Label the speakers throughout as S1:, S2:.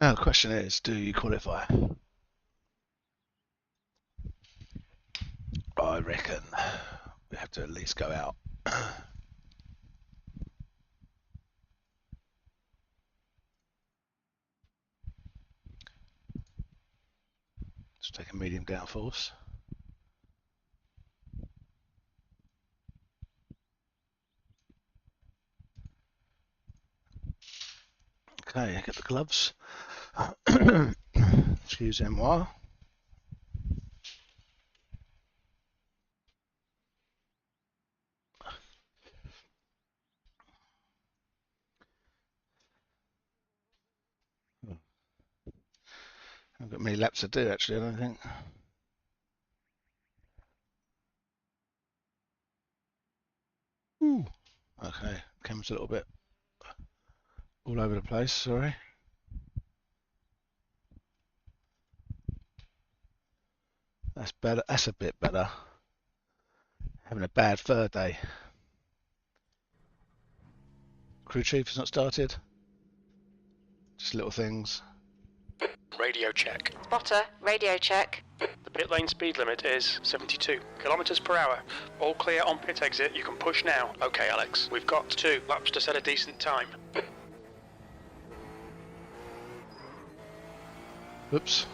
S1: Now the question is, do you qualify? I reckon we have to at least go out. Let's take a medium downforce. Okay, get the gloves. Excusez-moi. I've got many laps to do actually, I don't think. Ooh. Okay, camera's a little bit all over the place, sorry. That's better, that's a bit better. Having a bad third day. Crew chief has not started. Just little things.
S2: Radio check.
S3: Spotter, radio check.
S2: The pit lane speed limit is 72 kilometers per hour. All clear on pit exit. You can push now. Okay, Alex. We've got 2 laps to set a decent time.
S1: Oops.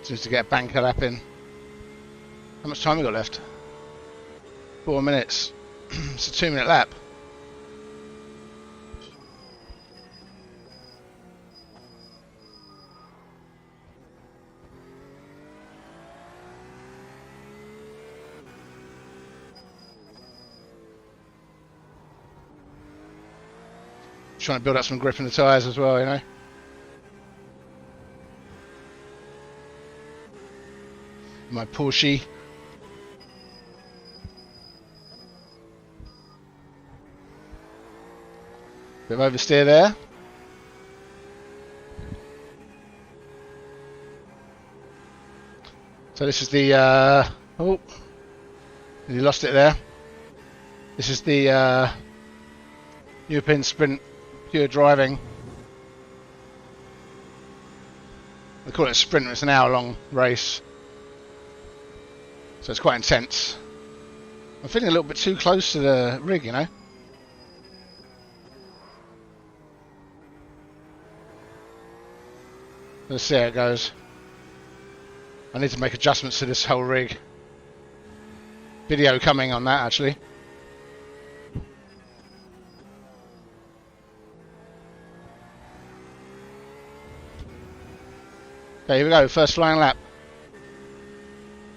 S1: Just to get a banker lap in. How much time we got left? 4 minutes. It's a 2-minute lap. Trying to build up some grip in the tyres as well, you know. My Porsche. Bit of oversteer there. So this is the oh, you lost it there. This is the European Sprint Pure Driving. They call it a sprint. It's an hour-long race. So it's quite intense. I'm feeling a little bit too close to the rig, you know. Let's see how it goes. I need to make adjustments to this whole rig. Video coming on that actually. Okay, here we go, first flying lap.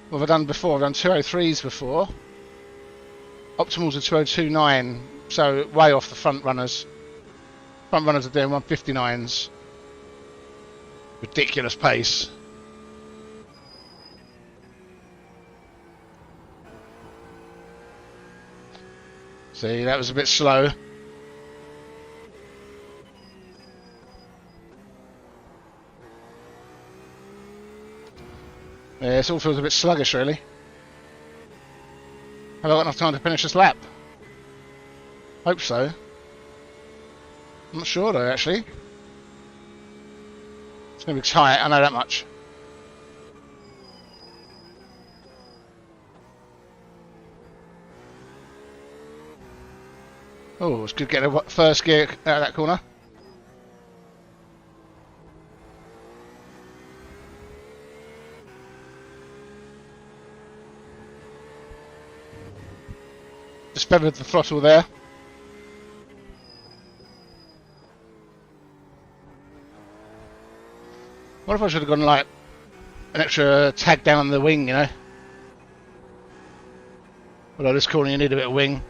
S1: What have I done before? I've done 203s before. Optimals are 2029, so way off the front runners. Front runners are doing 159s. Ridiculous pace. See, that was a bit slow. Yeah, this all feels a bit sluggish, really. Have I got enough time to finish this lap? Hope so. I'm not sure, though, actually. It's going to be tight, I know that much. Oh, it's good to get a first gear out of that corner. Just feathered the throttle there. What if I should have gone like an extra tag down the wing, you know? Although this corner you need a bit of wing.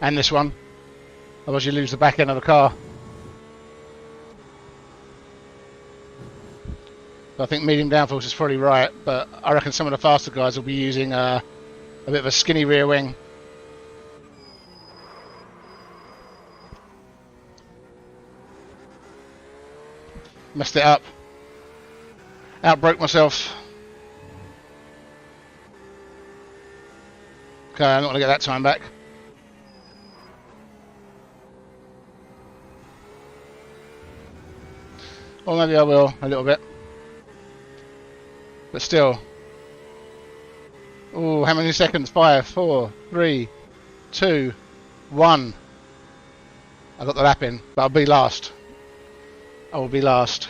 S1: And this one. Otherwise you lose the back end of the car. I think medium downforce is probably right, but I reckon some of the faster guys will be using a bit of a skinny rear wing. Messed it up. Outbroke myself. Okay, I'm not going to get that time back. Or maybe I will, a little bit. But still. Oh, how many seconds? 5, 4, 3, 2, 1. I got the lap in, but I'll be last. I will be last.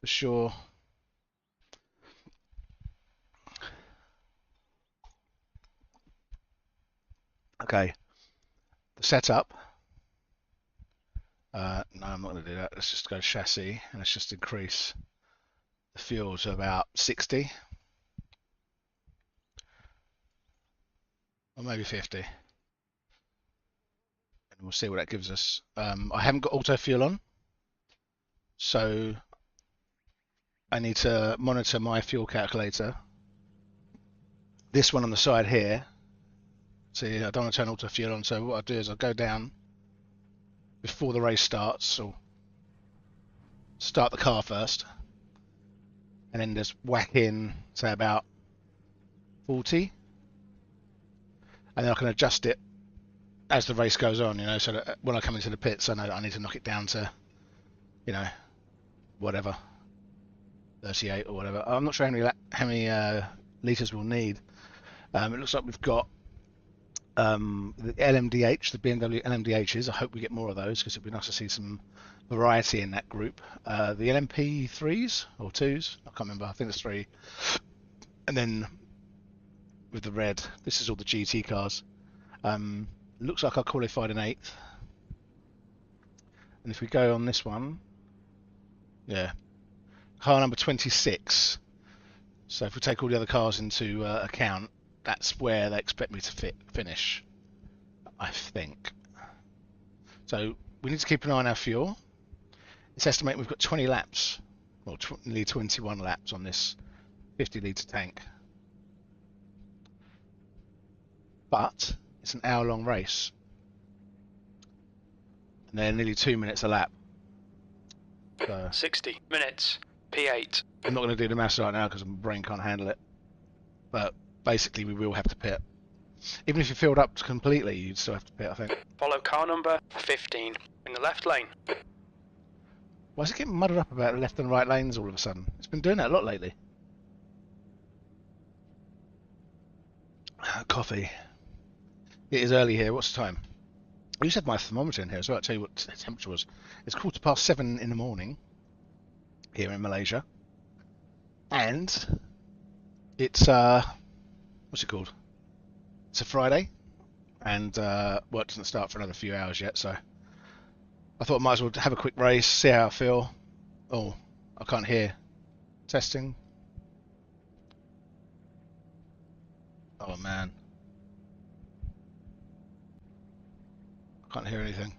S1: For sure. Okay. The setup. No, I'm not going to do that. Let's just go chassis and let's just increase the fuel to about 60. Or maybe 50. And we'll see what that gives us. I haven't got auto fuel on. So I need to monitor my fuel calculator. This one on the side here. See, I don't want to turn auto fuel on, so what I'll do is I'll go down before the race starts, or start the car first, and then just whack in, say, about 40, and then I can adjust it as the race goes on, you know, so that when I come into the pits, I know that I need to knock it down to, you know, whatever, 38 or whatever. I'm not sure how many litres we'll need. It looks like we've got the LMDH, the BMW LMDHs. I hope we get more of those because it'd be nice to see some variety in that group. The LMP3s or 2s, I can't remember, I think there's 3. And then with the red, this is all the GT cars. Looks like I qualified in 8th. And if we go on this one, yeah, car number 26. So if we take all the other cars into account, that's where they expect me to finish, I think. So we need to keep an eye on our fuel. It's estimated we've got 20 laps, or nearly 21 laps on this 50-litre tank. But it's an hour-long race. And they're nearly 2 minutes a lap. So
S2: 60 minutes, P8.
S1: I'm not going to do the maths right now because my brain can't handle it. But basically, we will have to pit. Even if you filled up completely, you'd still have to pit, I think.
S2: Follow car number 15 in the left lane.
S1: Why is it getting muddled up about the left and right lanes all of a sudden? It's been doing that a lot lately. Coffee. It is early here. What's the time? I used to have my thermometer in here as well. I'll tell you what the temperature was. It's 7:15 in the morning here in Malaysia. And it's, what's it called? It's a Friday. And work doesn't start for another few hours yet, so I thought I might as well have a quick race, see how I feel. Oh, I can't hear. Testing. Oh man. I can't hear anything.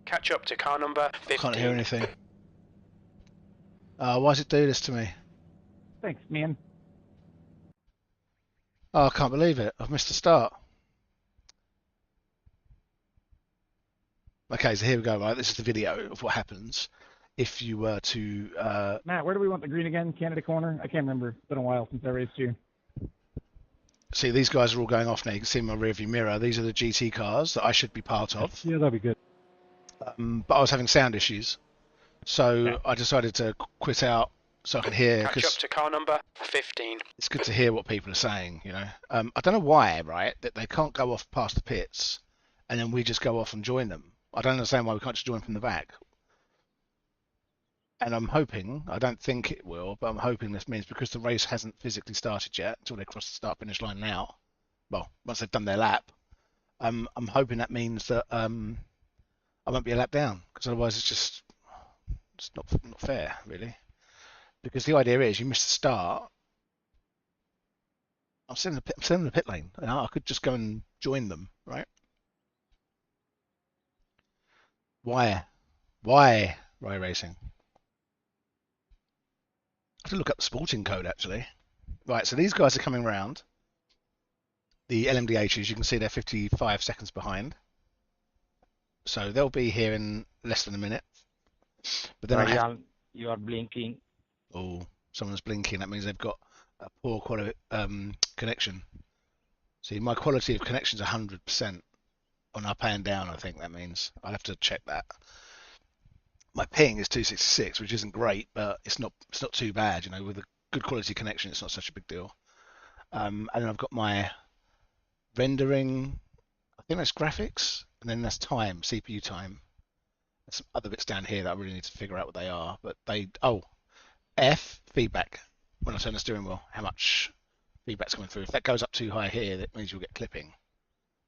S2: Catch up to car number 15.
S1: I can't hear anything. Why does it do this to me?
S4: Thanks, man.
S1: Oh, I can't believe it. I've missed the start. Okay, so here we go, right? This is the video of what happens if you were to...
S4: Matt, where do we want the green again? Canada corner? I can't remember. It's been a while since I raced you.
S1: See, these guys are all going off now. You can see in my rearview mirror. These are the GT cars that I should be part of.
S4: Yeah, that'd be good.
S1: But I was having sound issues. So I decided to quit out so I can hear.
S2: Catch up to car number 15.
S1: It's good to hear what people are saying, you know. I don't know why, right, that they can't go off past the pits and then we just go off and join them. I don't understand why we can't just join from the back. And I'm hoping, I don't think it will, but I'm hoping this means because the race hasn't physically started yet until they cross the start-finish line now, well, once they've done their lap, I'm hoping that means that I won't be a lap down, because otherwise it's not fair, really. Because the idea is you miss the start, I'm still in the pit lane, and I could just go and join them, right? Why iRacing? I have to look up the sporting code actually. Right, so these guys are coming round. The LMDHs, you can see they're 55 seconds behind. So they'll be here in less than a minute. But then
S4: you are blinking.
S1: oh, someone's blinking. That means they've got a poor quality connection. See, my quality of connection is 100% on up and down. I think that means I'll have to check that. My ping is 266, which isn't great, but it's not too bad. With a good quality connection, it's not such a big deal. And then I've got my rendering. I think that's graphics, and then that's time, CPU time. There's some other bits down here that I really need to figure out what they are. But F feedback. When I turn the steering wheel, how much feedback's coming through. If that goes up too high here, that means you'll get clipping,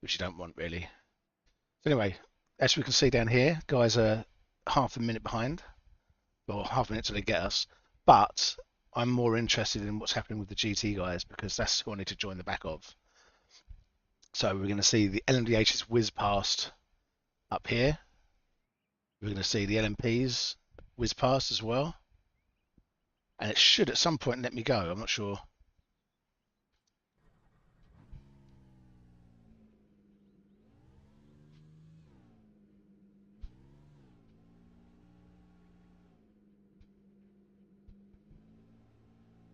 S1: which you don't want really. So anyway, as we can see down here, guys are half a minute behind, or half a minute till they get us. But I'm more interested in what's happening with the GT guys because that's who I need to join the back of. So we're going to see the LMDHs whiz past up here. We're going to see the LMPs whiz past as well. And it should at some point let me go. I'm not sure.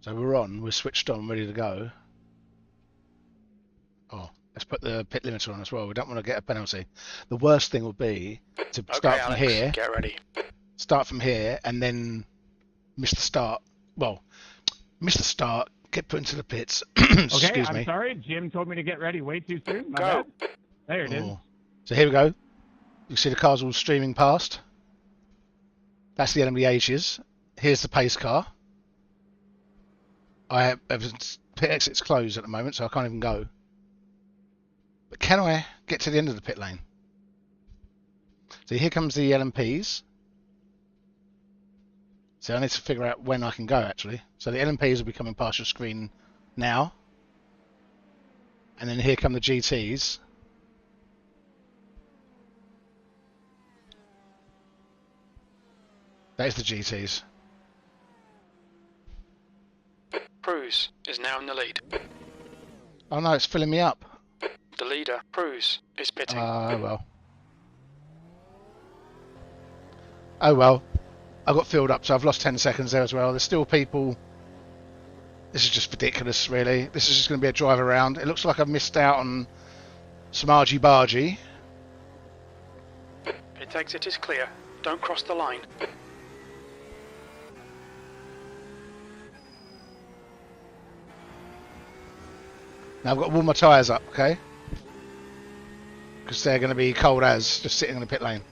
S1: So we're switched on, ready to go. Oh, let's put the pit limiter on as well. We don't want to get a penalty. The worst thing would be to start from here.
S2: Get ready.
S1: Start from here and then miss the start. Well, miss the start, get put into the pits. Excuse
S4: Okay,
S1: me.
S4: I'm sorry. Jim told me to get ready way too soon. My
S2: Go.
S4: bad. There it is.
S1: So here we go. You can see the cars all streaming past. That's the LMDHs. Here's the pace car. Pit exit's closed at the moment, so I can't even go. But can I get to the end of the pit lane? So here comes the LMPs. So I need to figure out when I can go, actually. So the LMPs will be coming past your screen now. And then here come the GTs. That is the GTs.
S2: Cruz is now in the lead.
S1: Oh no, it's filling me up.
S2: The leader, Cruz, is pitting.
S1: Oh well. Oh well. I got filled up, so I've lost 10 seconds there as well. There's still people. This is just ridiculous, really. This is just going to be a drive around. It looks like I've missed out on some argy-bargy.
S2: Pit exit is clear. Don't cross the line.
S1: Now I've got to warm my tyres up, okay? Because they're going to be cold as, just sitting in the pit lane.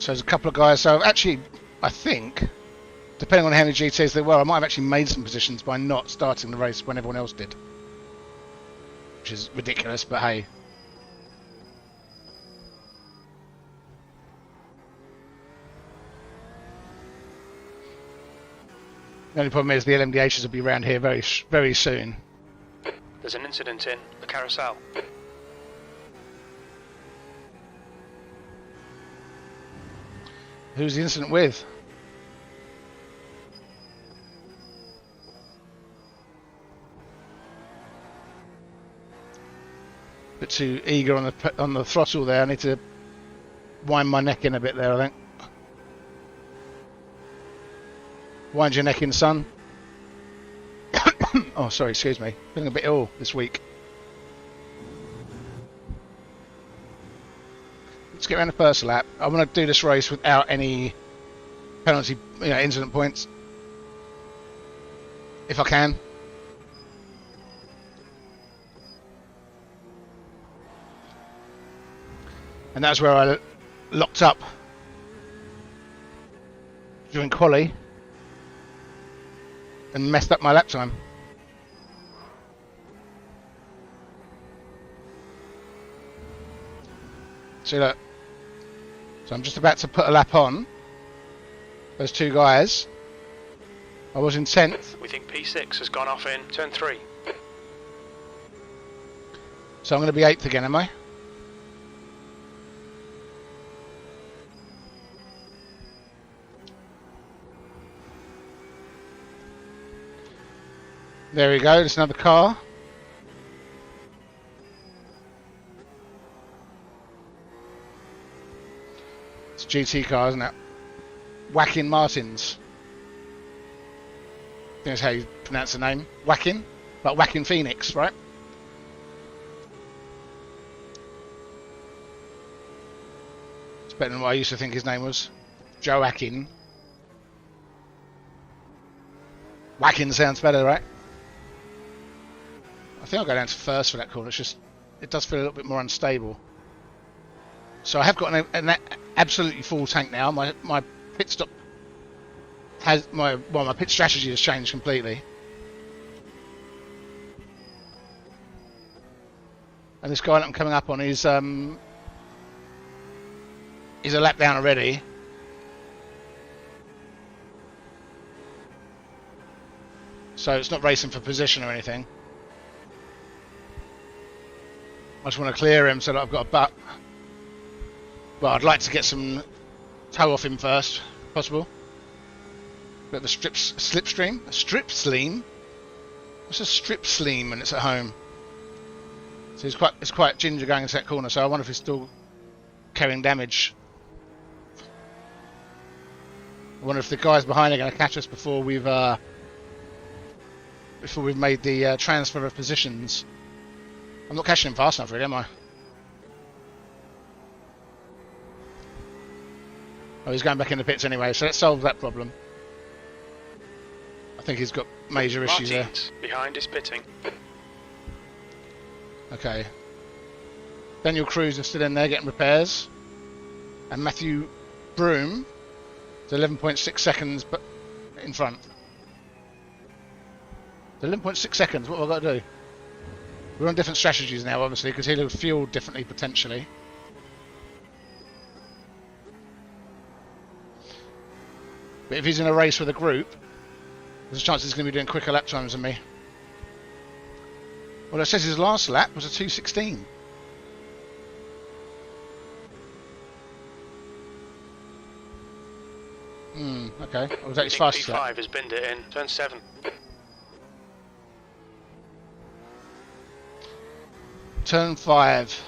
S1: So there's a couple of guys. So actually, I think, depending on how many GTs there were, I might have actually made some positions by not starting the race when everyone else did. Which is ridiculous, but hey. The only problem is the LMDHs will be around here very, very soon.
S2: There's an incident in the carousel.
S1: Who's the incident with? Bit too eager on the throttle there. I need to wind my neck in a bit there, I think. Wind your neck in, son. Oh, sorry, excuse me. Feeling a bit ill this week. Let's get around the first lap. I want to do this race without any penalty, incident points, if I can. And that's where I locked up during quali and messed up my lap time. See that? So I'm just about to put a lap on those two guys. I was in 10th.
S2: We think P6 has gone off in turn 3.
S1: So I'm going to be 8th again, am I? There we go, there's another car. It's a GT car, isn't it? Whacking Martins. I think that's how you pronounce the name. Whacking? Like Whacking Phoenix, right? It's better than what I used to think his name was. Joe Whacking. Whacking sounds better, right? I think I'll go down to first for that corner. It's just, it does feel a little bit more unstable. So I have got an absolutely full tank now. My pit stop has my pit strategy has changed completely. And this guy that I'm coming up on is a lap down already. So it's not racing for position or anything. I just want to clear him so that I've got a butt. Well, I'd like to get some toe off him first, if possible. Bit of a slipstream? A strip sleam? What's a strip sleam when it's at home? So it's quite ginger going into that corner, so I wonder if he's still carrying damage. I wonder if the guys behind are going to catch us before we've made the transfer of positions. I'm not catching him fast enough, really, am I? Oh, he's going back in the pits anyway, so let's solve that problem. I think he's got major issues there.
S2: Behind is pitting.
S1: Okay. Daniel Cruz is still in there getting repairs. And Matthew Broom is 11.6 seconds but in front. 11.6 seconds, what have I got to do? We're on different strategies now, obviously, because he'll have fueled differently, potentially. But if he's in a race with a group, there's a chance he's going to be doing quicker lap times than me. Well, it says his last lap was a 2:16. Okay. Was that his fastest lap?
S2: P5 has binned it in. Turn 7.
S1: Turn 5.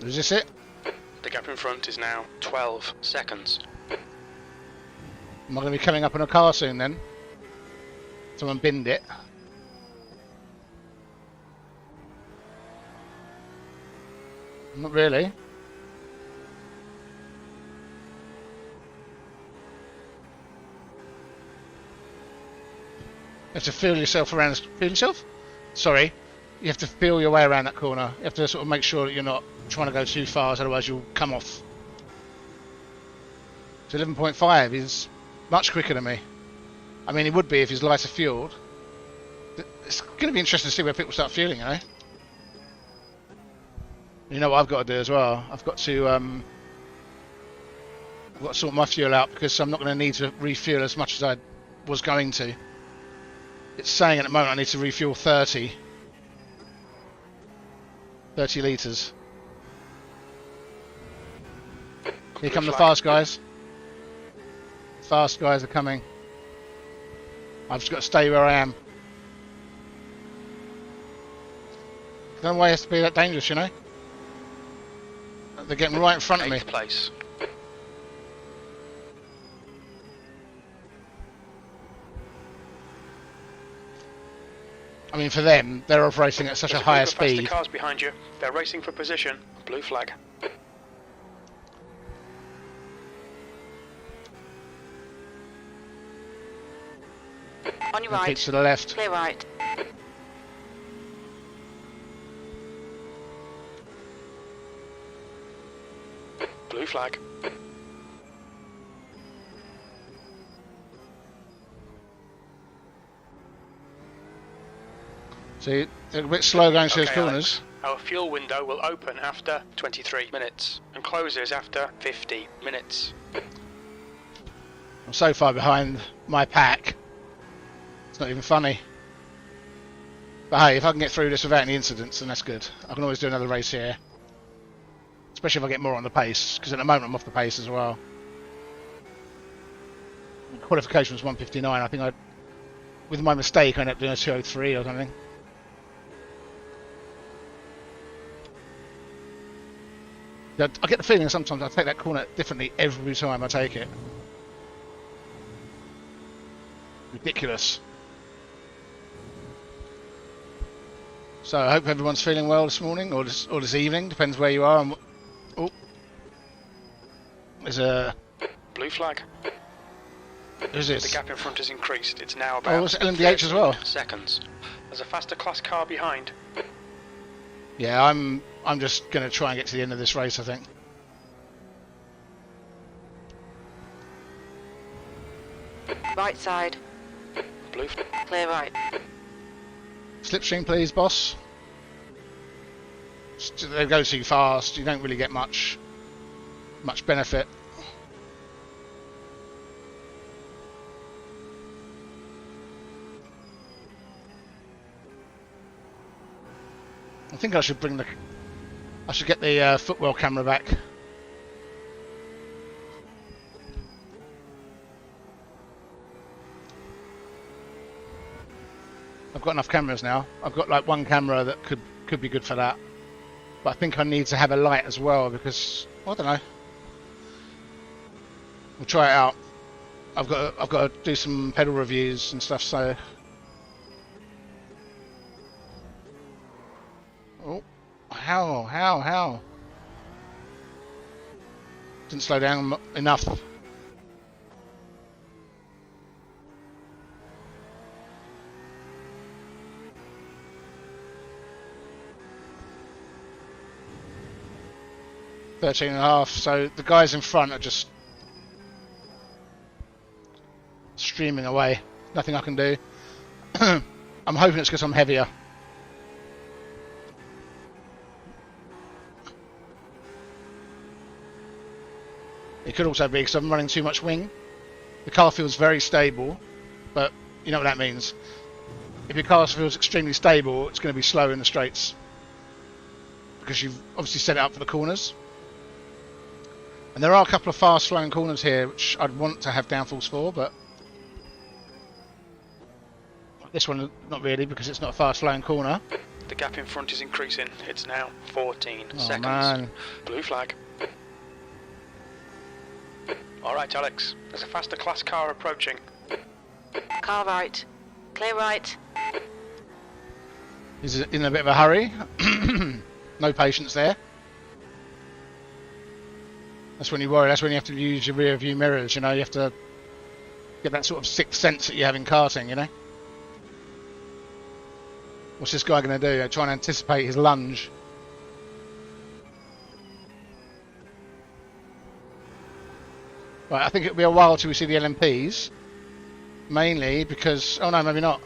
S1: Is this it?
S2: The gap in front is now 12 seconds.
S1: Am I going to be coming up in a car soon then? Someone binned it. Not really. You have to feel yourself around. Feel yourself? Sorry. You have to feel your way around that corner. You have to sort of make sure that you're not trying to go too fast, otherwise you'll come off. So 11.5 is much quicker than me. I mean, it would be if he's lighter fueled. It's going to be interesting to see where people start fueling, you know? You know what I've got to do as well? I've got to sort my fuel out because I'm not going to need to refuel as much as I was going to. It's saying at the moment I need to refuel 30 litres. Here come the fast guys. Fast guys are coming. I've just got to stay where I am. No way it has to be that dangerous, you know? They're getting right in front of me.
S2: 8th place.
S1: I mean, for them, they're operating at such a higher speed.
S2: Faster cars behind you. They're racing for position. Blue flag.
S3: On your
S1: Keep
S3: right.
S1: to the left.
S3: Clear right.
S2: Blue flag.
S1: See, they're a bit slow going through those
S2: Okay,
S1: corners.
S2: Alex. Our fuel window will open after 23 minutes and closes after 50 minutes.
S1: I'm so far behind my pack. It's not even funny. But hey, if I can get through this without any incidents, then that's good. I can always do another race here. Especially if I get more on the pace, because at the moment I'm off the pace as well. qualification was 1:59. I think with my mistake, I ended up doing a 2:03 or something. I get the feeling sometimes I take that corner differently every time I take it. Ridiculous. So I hope everyone's feeling well this morning or this evening, depends where you are. And oh, there's a
S2: blue flag.
S1: Who's this?
S2: The gap in front has increased. It's now about
S1: it's LMDH as well.
S2: Seconds. There's a faster class car behind.
S1: Yeah, I'm just going to try and get to the end of this race, I think.
S3: Right side.
S2: Blue.
S3: Clear right.
S1: Slipstream, please, boss. They go too fast. You don't really get much benefit. I think I should get the footwell camera back. I've got enough cameras now. I've got like one camera that could be good for that, but I think I need to have a light as well because I don't know. We'll try it out. I've got to do some pedal reviews and stuff. So, oh, how? Didn't slow down enough. $13.5. So the guys in front are just streaming away. Nothing I can do. I'm hoping it's because I'm heavier. It could also be because I'm running too much wing. The car feels very stable, but you know what that means. If your car feels extremely stable, it's going to be slow in the straights because you've obviously set it up for the corners. And there are a couple of fast flowing corners here which I'd want to have downforce for, but this one not really because it's not a fast flowing corner.
S2: The gap in front is increasing. It's now 14 seconds.
S1: Man.
S2: Blue flag. Alright Alex, there's a faster class car approaching.
S3: Car right. Clear right.
S1: He's in a bit of a hurry. No patience there. That's when you worry. That's when you have to use your rear view mirrors. You know, you have to get that sort of sixth sense that you have in karting. You know, what's this guy going to do? Try and anticipate his lunge. Right, I think it'll be a while till we see the LMPs. Mainly because, oh no, maybe not.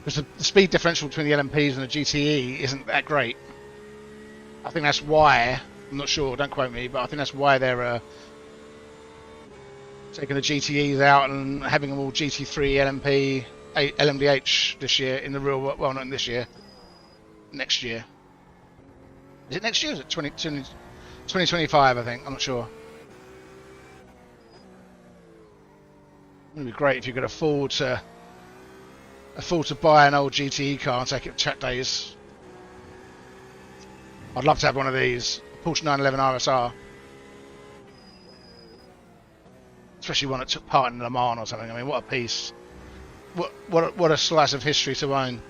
S1: Because the speed differential between the LMPs and the GTE isn't that great. I think that's why, I'm not sure, don't quote me, but I think that's why they're taking the GTEs out and having them all GT3, LMP, LMDH this year in the real world. Well, not this year, next year. Is it next year? Is it 2025, I think, I'm not sure. It would be great if you could afford to buy an old GTE car and take it to track days. I'd love to have one of these, Porsche 911 RSR. Especially one that took part in Le Mans or something. I mean, what a piece. What a slice of history to own.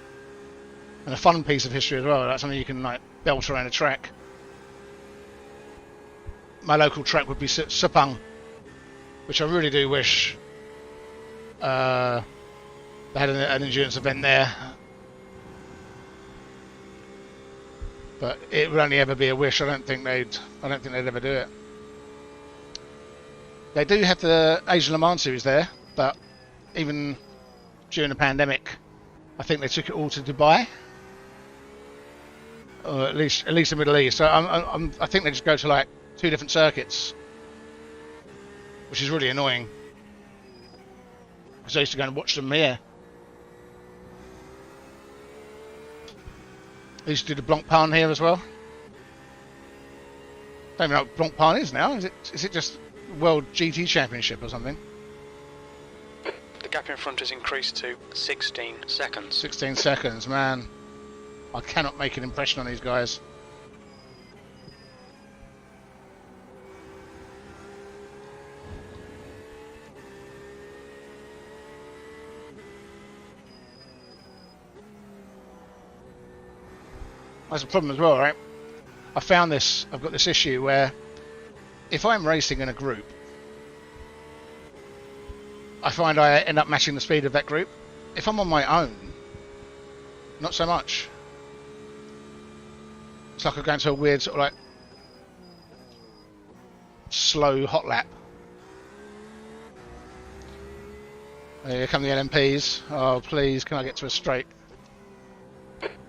S1: And a fun piece of history as well. That's something you can like belt around a track. My local track would be Sepang, which I really do wish they had an endurance event there, but it would only ever be a wish. I don't think they'd ever do it. They do have the Asian Le Mans series there, but even during the pandemic, I think they took it all to Dubai, or at least the Middle East. So I think they just go to like 2 different circuits, which is really annoying. Because I used to go and watch them here. I used to do the Blanc Pan here as well. Don't even know what Blancpain is now. Is it just World GT Championship or something?
S2: The gap in front has increased to 16 seconds.
S1: 16 seconds, man. I cannot make an impression on these guys. That's a problem as well, right? I've got this issue where if I'm racing in a group, I find I end up matching the speed of that group. If I'm on my own, not so much. It's like I'm going to a weird sort of like slow hot lap. Here come the LMPs. Oh please, can I get to a straight?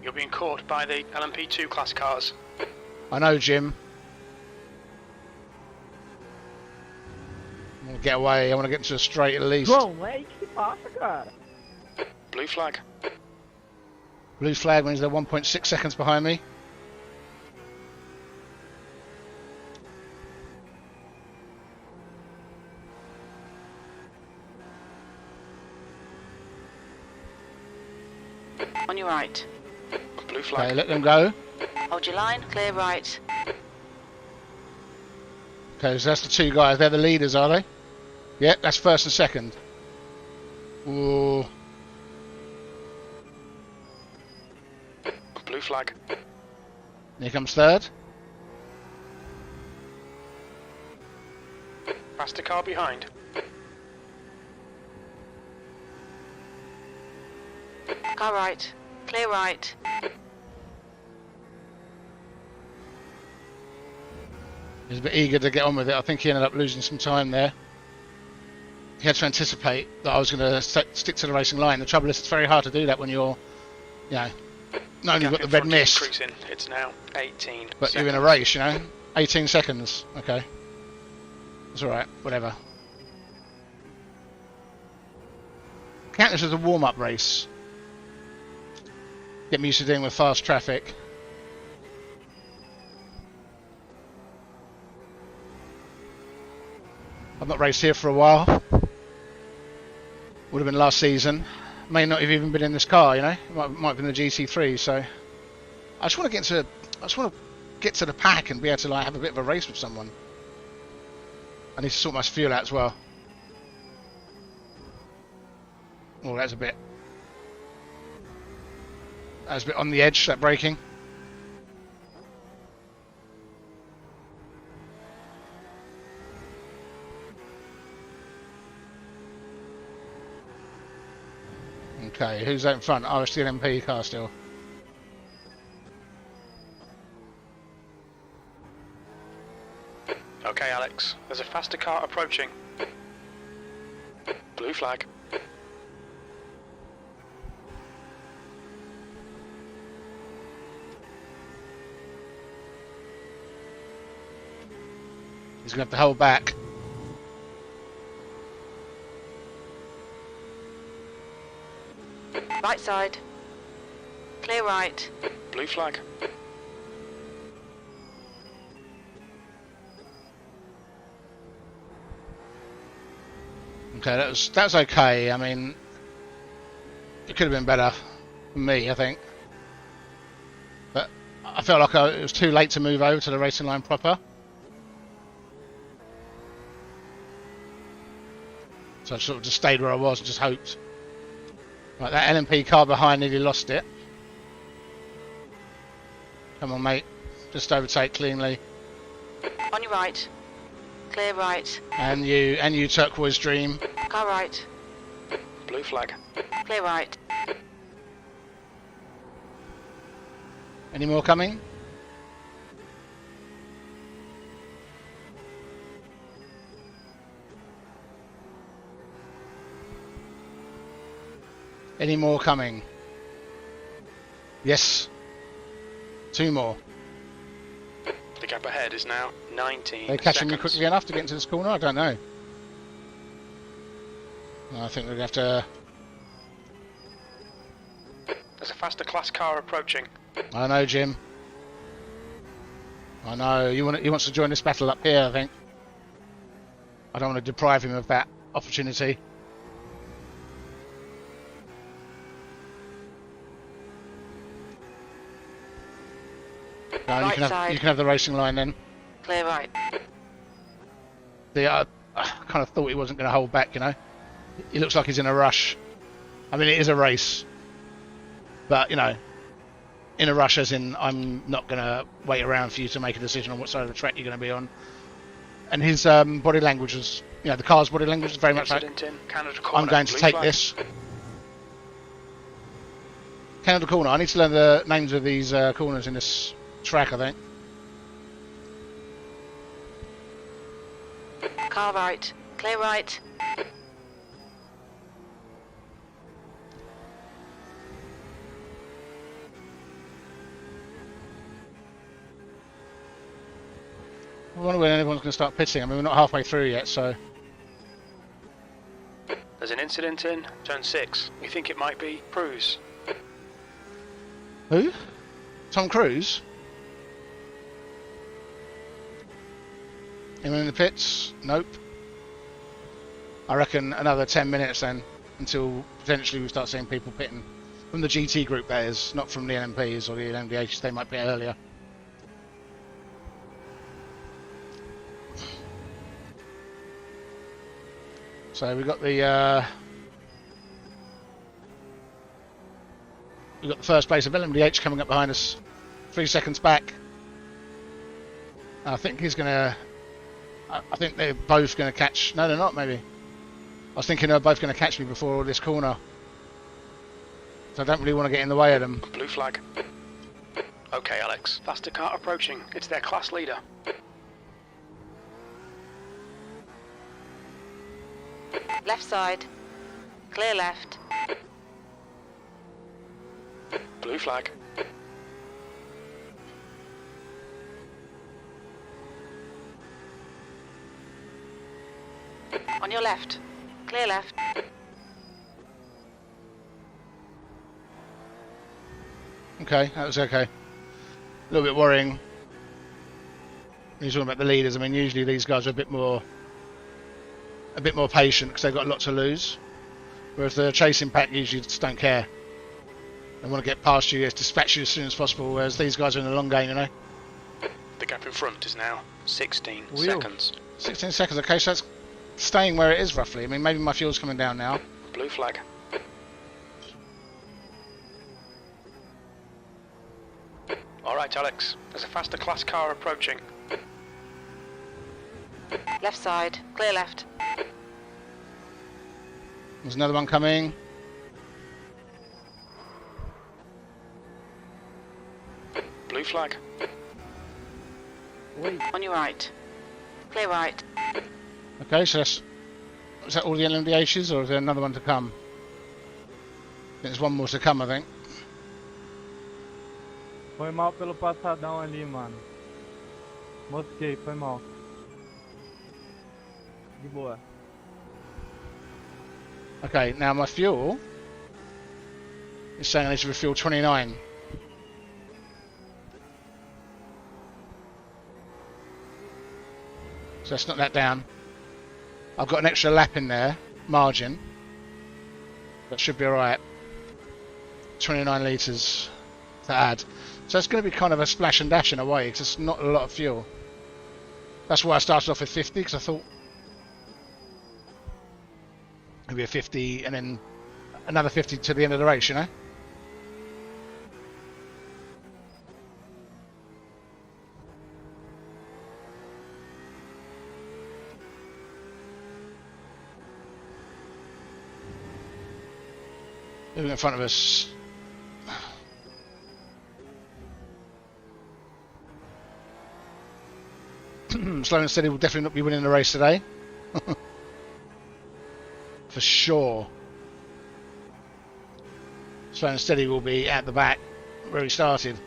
S2: You're being caught by the LMP2 class cars.
S1: I know, Jim. I want to get away. I want to get into a straight at least.
S4: Go away, keep off the car.
S2: Blue flag.
S1: Blue flag means they're 1.6 seconds behind me.
S3: On your right.
S2: Blue flag.
S1: Okay, let them go.
S3: Hold your line, clear right.
S1: Okay, so that's the two guys. They're the leaders, are they? Yeah, that's first and second. Ooh.
S2: Blue flag.
S1: Here comes third.
S2: Faster car behind.
S3: Car right. Clear right.
S1: He's a bit eager to get on with it. I think he ended up losing some time there. He had to anticipate that I was going to stick to the racing line. The trouble is, it's very hard to do that when you're, you know, not only got the red mist,
S2: Increasing. It's now 18
S1: but
S2: seconds.
S1: you're in a race, you know. 18 seconds. Okay. That's alright. Whatever. Count this as a warm-up race. Get me used to dealing with fast traffic. I've not raced here for a while. Would have been last season. May not have even been in this car, you know. It might have been the GT3. So I just want to get to the pack and be able to like have a bit of a race with someone. I need to sort my fuel out as well. Oh, that's a bit on the edge, that braking. Okay, who's out in front? Oh, it's the LMP car still.
S2: Okay, Alex. There's a faster car approaching. Blue flag.
S1: He's going to have to hold back.
S3: Right side. Clear right.
S2: Blue flag.
S1: Okay, that was okay. I mean, it could have been better for me, I think. But I felt like it was too late to move over to the racing line proper. So I sort of just stayed where I was and just hoped. Right, that LMP car behind nearly lost it. Come on, mate. Just overtake cleanly.
S3: On your right. Clear right.
S1: And you turquoise dream.
S3: Car right.
S2: Blue flag.
S3: Clear right.
S1: Any more coming? Any more coming? Yes. Two more.
S2: The gap ahead is now 19
S1: They're catching
S2: seconds.
S1: me quickly enough to get into this corner? I don't know. I think we're going to have to...
S2: There's a faster class car approaching.
S1: I know, Jim. I know, he wants to join this battle up here, I think. I don't want to deprive him of that opportunity. No,
S3: Right
S1: you
S3: side.
S1: can have the racing line then.
S3: Clear right.
S1: I kind of thought he wasn't going to hold back, you know. He looks like he's in a rush. I mean, it is a race. But, you know, in a rush as in I'm not going to wait around for you to make a decision on what side of the track you're going to be on. And his body language was, you know, the car's body language is very much like, I'm going to take this. Canada corner. I need to learn the names of these corners in this track, I think.
S3: Car right. Clear right.
S1: I wonder when everyone's going to start pitting. I mean, we're not halfway through yet, so...
S2: There's an incident in turn 6. We think it might be Cruise.
S1: Who? Tom Cruise? Anyone in the pits? Nope. I reckon another 10 minutes then, until potentially we start seeing people pitting. From the GT group, that is, not from the LMPs or the LMDHs, they might pit earlier. So we've got the first place of LMDH coming up behind us, 3 seconds back. I think he's gonna. I think they're both gonna catch. No, they're not. Maybe. I was thinking they're both gonna catch me before this corner, so I don't really want to get in the way of them.
S2: Blue flag. Okay, Alex. Faster car approaching. It's their class leader.
S3: Left side. Clear left.
S2: Blue flag.
S3: On your left. Clear left.
S1: Okay, that was okay. A little bit worrying. You're talking about the leaders. I mean, usually these guys are a bit more patient because they've got a lot to lose. Whereas the chasing pack usually just don't care. They want to get past you, dispatch you as soon as possible. Whereas these guys are in the long game, you know.
S2: The gap in front is now 16
S1: Wheel.
S2: seconds.
S1: 16 seconds. Okay, so that's staying where it is roughly. I mean, maybe my fuel's coming down now.
S2: Blue flag. Alright, Alex. There's a faster class car approaching.
S3: Left side. Clear left.
S1: There's another one coming.
S2: Blue flag.
S3: On your right. Clear right.
S1: Okay, so is that all the LMDHs, or is there another one to come? There's one more to come, I think.
S4: Foi mal pelo passadão ali, mano. Mosquei, foi mal. De boa.
S1: Okay, now my fuel is saying I need to refuel 29. So let's knock that down. I've got an extra lap in there, margin. That should be alright. 29 litres to add. So it's going to be kind of a splash and dash in a way, because it's not a lot of fuel. That's why I started off with 50, because I thought it'd be a 50 and then another 50 to the end of the race, you know? Moving in front of us. Slow and Steady will definitely not be winning the race today. For sure. Slow and Steady will be at the back where he started.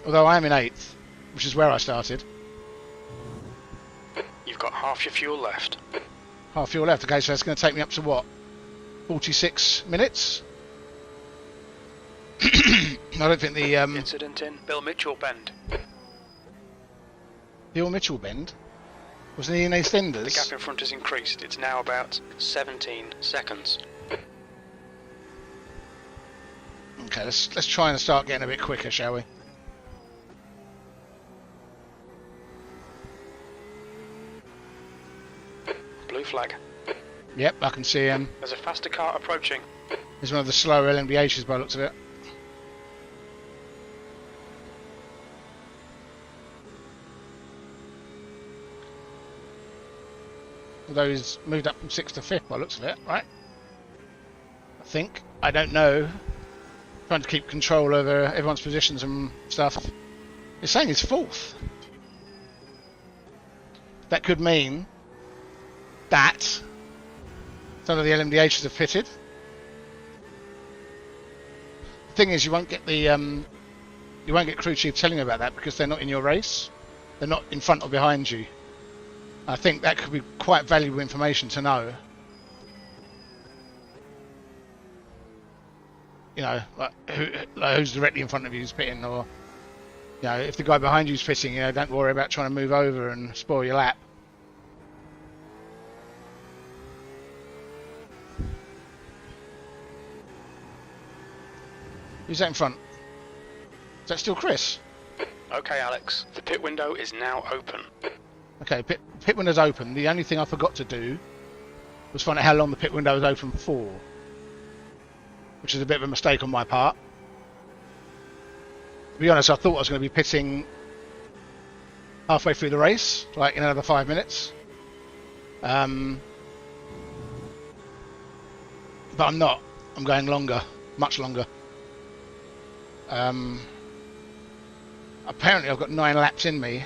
S1: Although I am in 8th, which is where I started.
S2: You've got half your fuel left.
S1: Half fuel left. Okay, so it's going to take me up to what? 46 minutes? I don't think the
S2: Incident in Bill Mitchell Bend.
S1: Bill Mitchell bend? Wasn't he in EastEnders?
S2: The gap in front has increased. It's now about 17 seconds.
S1: Okay, let's try and start getting a bit quicker, shall we?
S2: Blue flag.
S1: Yep, I can see him.
S2: There's a faster car approaching.
S1: He's one of the slower LMDHs by the looks of it. Although he's moved up from 6th to 5th by the looks of it, right? I think. I don't know. Trying to keep control over everyone's positions and stuff. It's saying he's 4th. That could mean that some of the LMDHs have pitted. The thing is, you won't get crew chief telling you about that because they're not in your race. They're not in front or behind you. I think that could be quite valuable information to know. You know, like who's directly in front of you is pitting, or you know, if the guy behind you is pitting, you know, don't worry about trying to move over and spoil your lap. Who's that in front? Is that still Chris?
S2: Okay, Alex. The pit window is now open.
S1: Okay, pit window's open. The only thing I forgot to do was find out how long the pit window was open for, which is a bit of a mistake on my part. To be honest, I thought I was going to be pitting halfway through the race, like in another 5 minutes. But I'm not. I'm going longer, much longer. Apparently I've got 9 laps in me.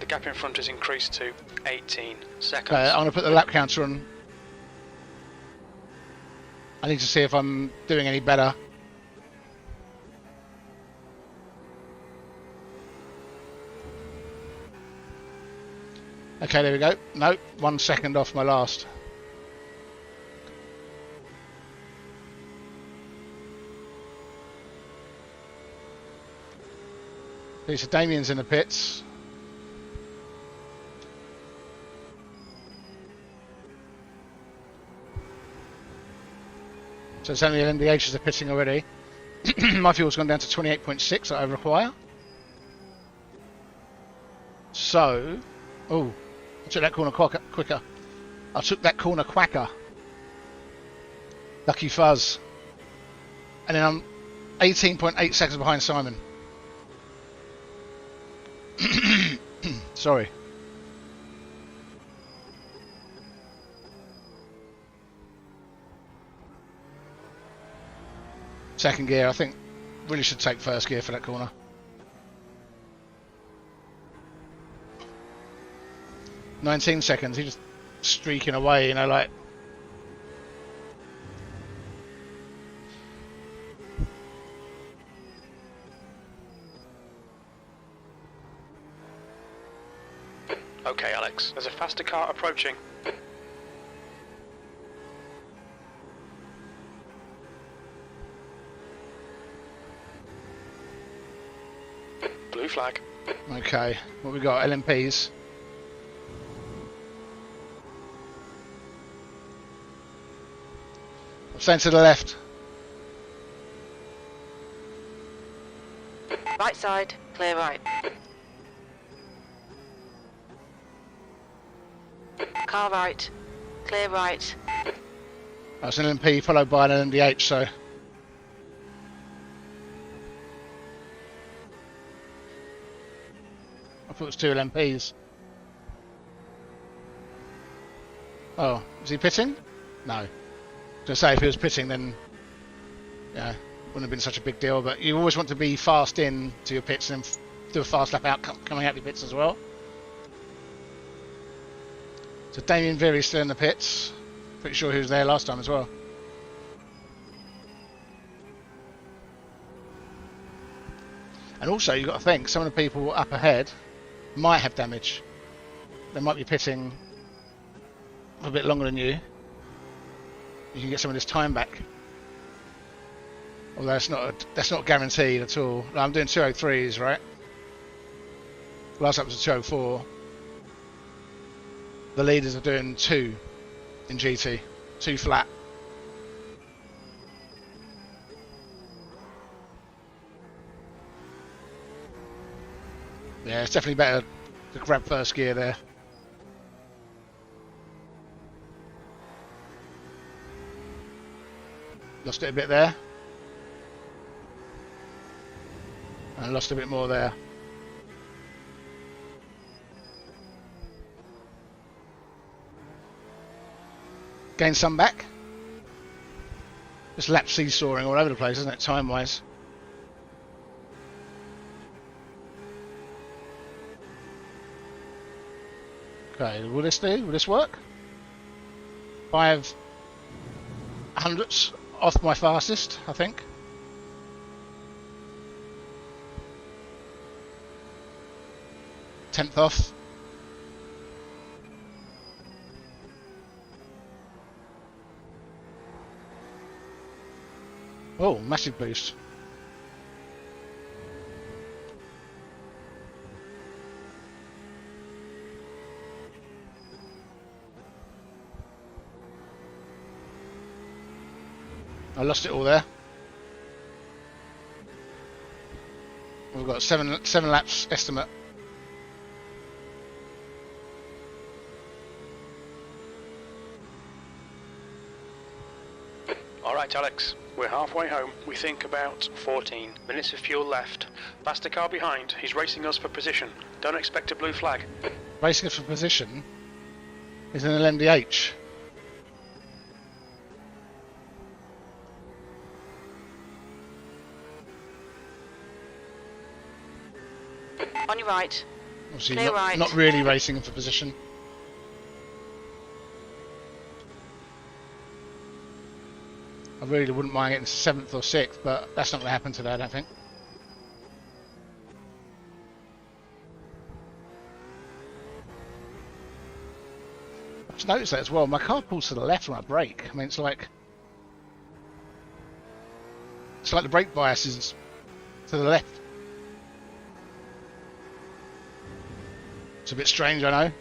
S2: The gap in front has increased to 18 seconds.
S1: I'm going to put the lap counter on. I need to see if I'm doing any better. Okay, there we go. Nope, 1 second off my last. So Damien's in the pits. So it's only LMDHs are pitting already. My fuel's gone down to 28.6 that I require. So, oh, I took that corner quicker. I took that corner quacker. Lucky fuzz. And then I'm 18.8 seconds behind Simon. Sorry. Second gear, I think really should take first gear for that corner. "19 seconds, he's just streaking away, you know, like.
S2: Okay, Alex, there's a faster car approaching. Blue flag.
S1: Okay, what we got? LMPs. I'm staying to the left.
S3: Right side, clear right. Car right, clear right.
S1: That's an LMP followed by an LMDH, so. I thought it was 2 LMPs. Oh, is he pitting? No. I was going to say if he was pitting then, yeah, wouldn't have been such a big deal, but you always want to be fast in to your pits and then do a fast lap out coming out your pits as well. So Damien Veery's still in the pits. Pretty sure he was there last time as well. And also you've got to think, some of the people up ahead might have damage. They might be pitting a bit longer than you. You can get some of this time back. Although that's not guaranteed at all. No, I'm doing 203s, right? Last up was a 204. The leaders are doing 2 in GT, 2 flat. Yeah, it's definitely better to grab first gear there. Lost it a bit there. And lost a bit more there. Gained some back. Just lap seesawing all over the place, isn't it, time-wise? Okay, will this do? Will this work? 5 hundredths off my fastest, I think. Tenth off. Oh, massive boost. I lost it all there. We've got seven laps estimate.
S2: Alright Alex, we're halfway home. We think about 14 minutes of fuel left. Faster car behind, he's racing us for position. Don't expect a blue flag.
S1: Racing for position is an LMDH.
S3: On your right.
S1: Obviously
S3: Clear right.
S1: not really racing for position. I really wouldn't mind getting 7th or 6th, but that's not going to happen today, I don't think. I've just noticed that as well. My car pulls to the left when I brake. I mean, it's like the brake bias is to the left. It's a bit strange, I know.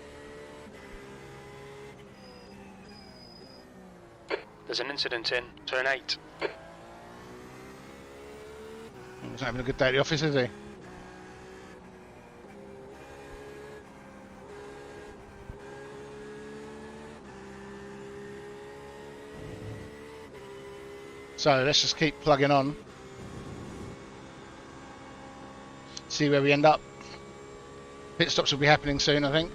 S2: There's an incident in turn 8.
S1: He's not having a good day at the office, is he? So let's just keep plugging on. See where we end up. Pit stops will be happening soon, I think.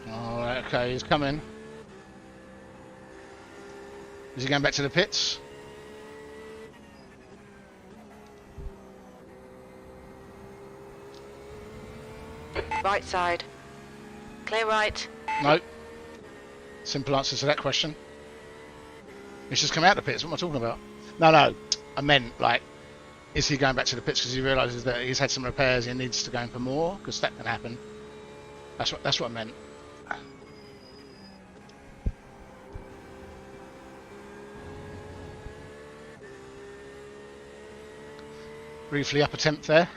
S1: Alright, okay, he's coming. Is he going back to the pits?
S3: Right side. Clear right.
S1: No. Simple answer to that question. He's just come out of the pits. What am I talking about? No. I meant, like, is he going back to the pits because he realises that he's had some repairs and he needs to go in for more? Because that can happen. That's what I meant. Briefly up a tenth there.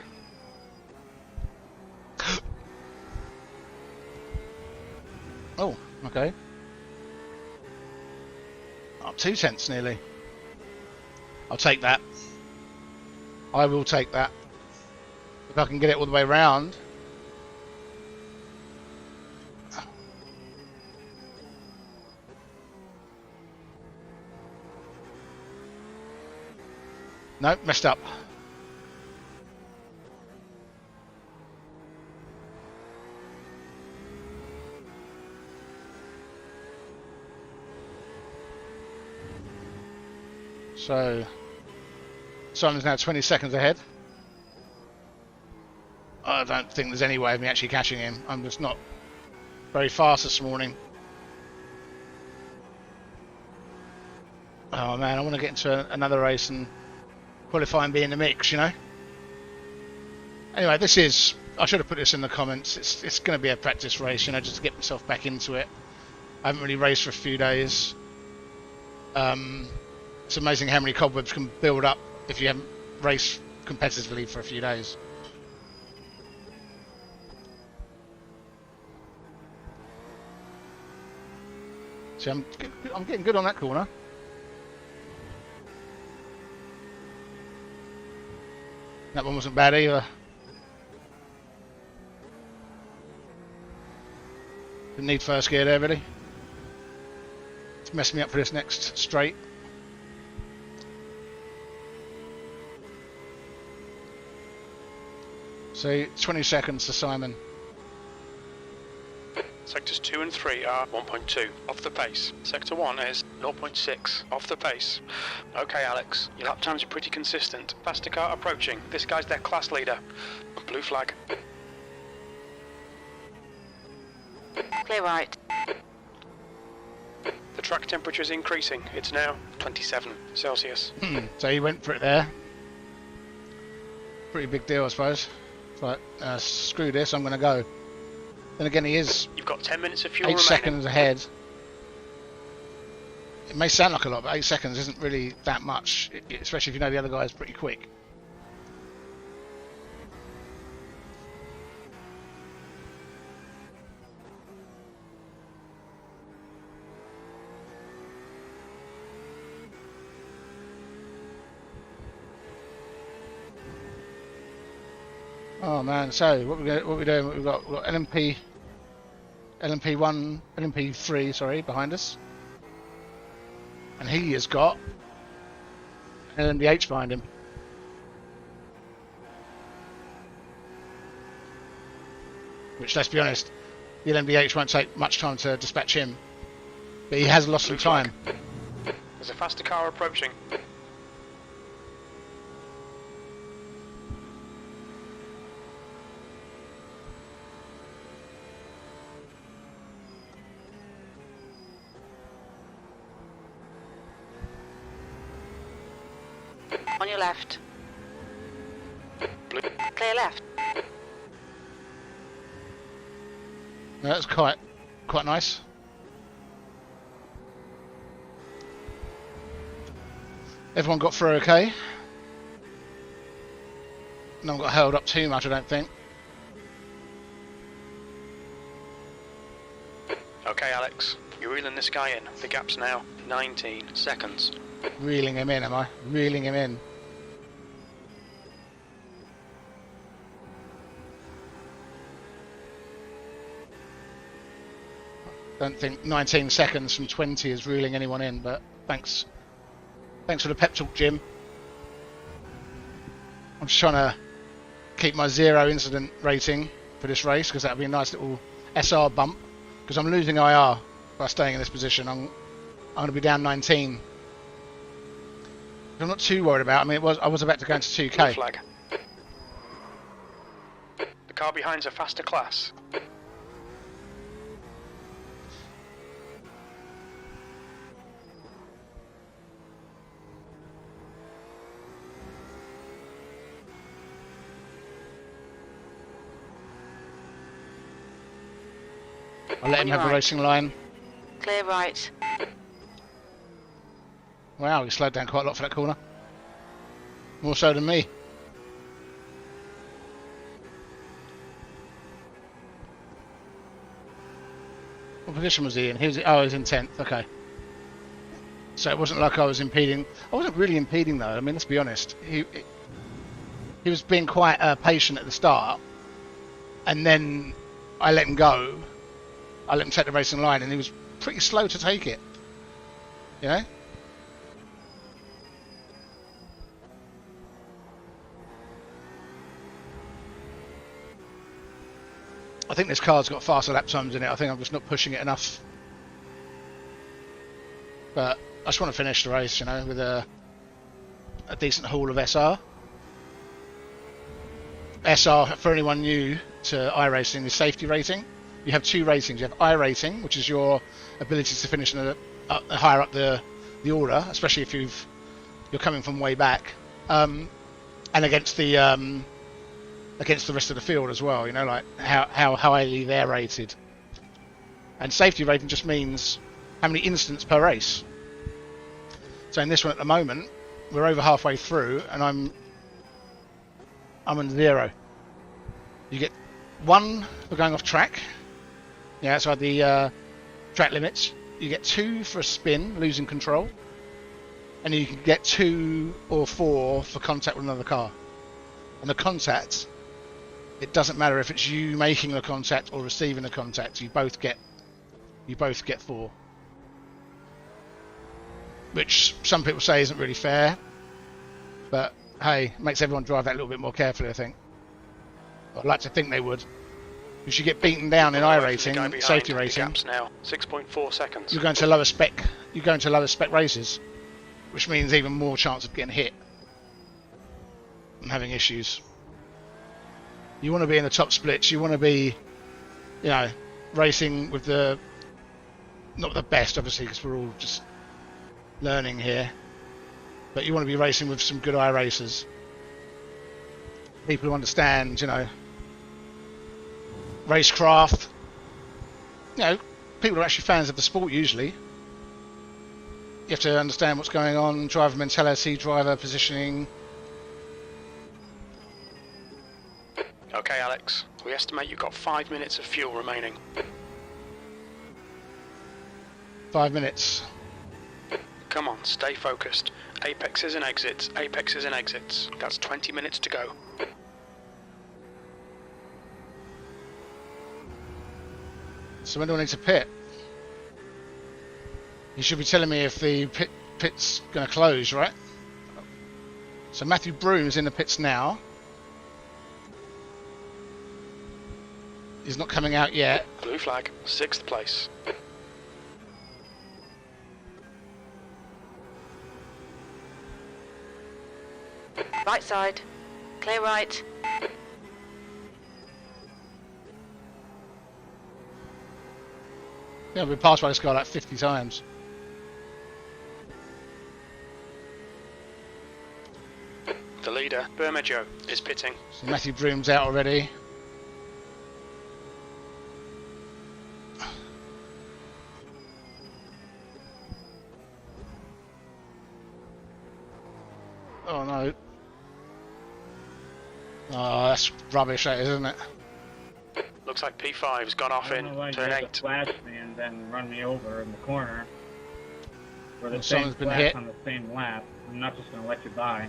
S1: Oh, okay. Up 2 tenths nearly. I'll take that. I will take that. If I can get it all the way round. Nope, messed up. So Simon's now 20 seconds ahead. I don't think there's any way of me actually catching him. I'm just not very fast this morning. Oh man, I want to get into another race and qualify and be in the mix, you know. Anyway, this is, I should have put this in the comments, it's going to be a practice race, you know, just to get myself back into it. I haven't really raced for a few days. It's amazing how many cobwebs can build up if you haven't raced competitively for a few days. See, I'm getting good on that corner. That one wasn't bad either. Didn't need first gear there, really. It's messing me up for this next straight. So 20 seconds to Simon.
S2: Sectors 2 and 3 are 1.2 off the pace. Sector 1 is 0.6 off the pace. Okay, Alex, your lap times are pretty consistent. Faster car approaching. This guy's their class leader. Blue flag.
S3: Clear right.
S2: The track temperature is increasing. It's now 27 Celsius.
S1: So he went for it there. Pretty big deal, I suppose. It's like, screw this, I'm going to go. Then again, he is
S2: You've got 10 minutes of fuel
S1: 8
S2: remaining.
S1: seconds ahead. It may sound like a lot, but 8 seconds isn't really that much, especially if you know the other guy is pretty quick. Oh man, so what we doing? We've got LMP1, LMP3, sorry, behind us, and he has got an LMDH behind him. Which, let's be honest, the LMDH won't take much time to dispatch him, but he has lost some time.
S2: There's a faster car approaching.
S3: On your left.
S2: Blue.
S3: Clear left.
S1: No, that's quite nice. Everyone got through okay. No one got held up too much, I don't think.
S2: Okay, Alex, you're reeling this guy in. The gap's now 19 seconds.
S1: Reeling him in, am I? Reeling him in. Don't think 19 seconds from 20 is reeling anyone in, but thanks. Thanks for the pep talk, Jim. I'm just trying to keep my 0 incident rating for this race, because that would be a nice little SR bump, because I'm losing IR by staying in this position. I'm going to be down 19. I'm not too worried about. I mean, I was about to go into 2K.
S2: Blue flag. The car behind's a faster class.
S1: I'll let him have the racing line.
S3: Clear right.
S1: Wow, he slowed down quite a lot for that corner. More so than me. What position was he in? He was in 10th, okay. So it wasn't like I was impeding. I wasn't really impeding though, I mean, let's be honest. He was being quite patient at the start, and then I let him go. I let him take the racing line, and he was pretty slow to take it. You know? I think this car's got faster lap times in it. I think I'm just not pushing it enough. But I just want to finish the race, you know, with a decent haul of SR. SR, for anyone new to iRacing, is safety rating. You have 2 ratings. You have iRacing, which is your ability to finish higher up the order, especially if you're coming from way back, and against the against the rest of the field as well. You know, like how highly they're rated. And safety rating just means how many incidents per race. So in this one at the moment, we're over halfway through, and I'm on 0. You get 1 for going off track. Yeah, outside the track limits. You get 2 for a spin, losing control. And you can get 2 or 4 for contact with another car. And the contact, it doesn't matter if it's you making the contact or receiving the contact. You both get 4. Which some people say isn't really fair. But hey, it makes everyone drive that a little bit more carefully, I think. I'd like to think they would. Because you get beaten down in iRacing, safety rating.
S2: Now 6.4 seconds.
S1: You're going to lower spec. You're going to lower spec races, which means even more chance of getting hit and having issues. You want to be in the top splits. You want to be, you know, racing with the not the best, obviously, because we're all just learning here. But you want to be racing with some good iRacers, people who understand, you know, racecraft. You know, people who are actually fans of the sport usually. You have to understand what's going on, driver mentality, driver positioning.
S2: Okay, Alex. We estimate you've got 5 minutes of fuel remaining.
S1: 5 minutes.
S2: Come on, stay focused. Apexes and exits, apexes and exits. That's 20 minutes to go.
S1: So when do I need to pit? You should be telling me if the pit's going to close, right? So Matthew Broom's in the pits now. He's not coming out yet.
S2: Blue flag, 6th place.
S3: Right side. Clear right.
S1: Yeah, we passed by this guy like 50 times.
S2: The leader, Bermejo, is pitting.
S1: So Matthew Broom's out already. Oh no. Oh, that's rubbish, that is, isn't it?
S2: Looks like P5's gone off in turn 8.
S4: Flash me and then run me over in the corner. For the
S1: Well,
S4: same
S1: someone's been
S4: flash
S1: hit.
S4: on the same lap. I'm not just going to let you by.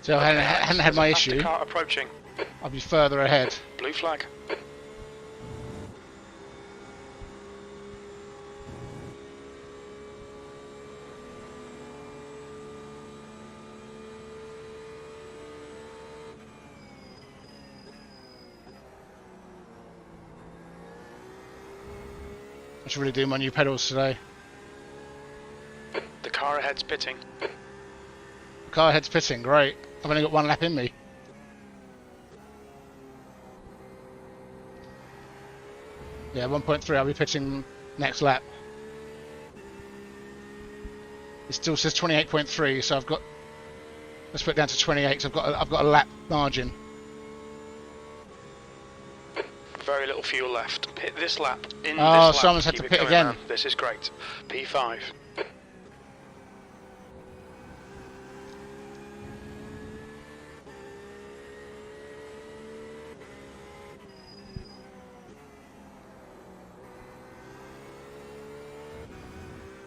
S1: So I hadn't had my issue.
S2: Car approaching.
S1: I'll be further ahead.
S2: Blue flag.
S1: I should really do my new pedals today.
S2: The car ahead's pitting.
S1: Car ahead's pitting, great. I've only got 1 lap in me. Yeah, 1.3, I'll be pitching next lap. It still says 28.3, so I've got... Let's put it down to 28, so I've got a lap margin.
S2: Very little fuel left. Pit this lap. In this
S1: Oh,
S2: lap.
S1: someone's had to
S2: Keep it
S1: pit
S2: coming
S1: again.
S2: round. This is great. P5.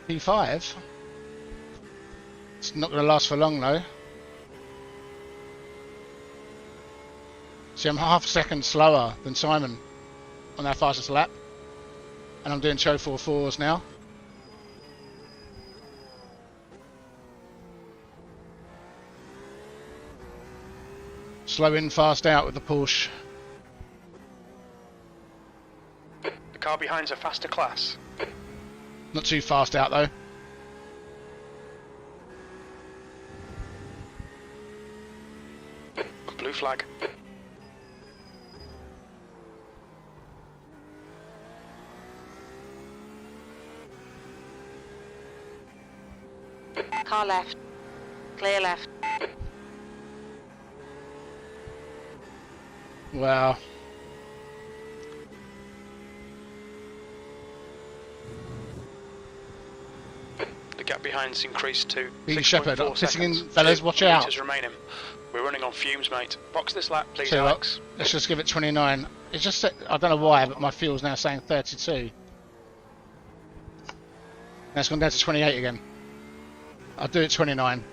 S1: P5? It's not going to last for long though. See, I'm half a second slower than Simon on our fastest lap. And I'm doing show 4.4s now. Slow in, fast out with the Porsche.
S2: The car behind's a faster class.
S1: Not too fast out though.
S2: Blue flag.
S3: Car left. Clear left.
S1: Wow.
S2: The gap behind's increased to
S1: Be
S2: 6.4
S1: Shepherd, I'm pitting in,
S2: seconds.
S1: fellas,
S2: 2
S1: watch out.
S2: meters remaining. We're running on fumes, mate. Box this lap, please,
S1: So
S2: Alex.
S1: let's just give it 29. It's just, I don't know why, but my fuel's now saying 32. Now it's gone down to 28 again. I'll do it 29.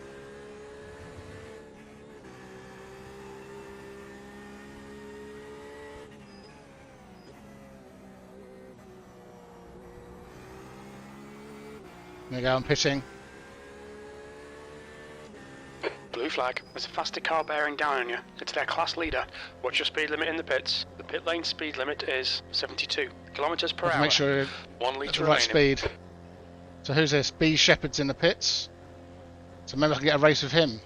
S1: There you go, I'm pitching.
S2: Blue flag. There's a faster car bearing down on you. It's their class leader. What's your speed limit in the pits? The pit lane speed limit is 72 kilometers per hour.
S1: Make sure you're
S2: 1
S1: at
S2: litre
S1: the right
S2: remaining.
S1: speed. So who's this? B Shepherd's in the pits. So maybe I can get a race with him.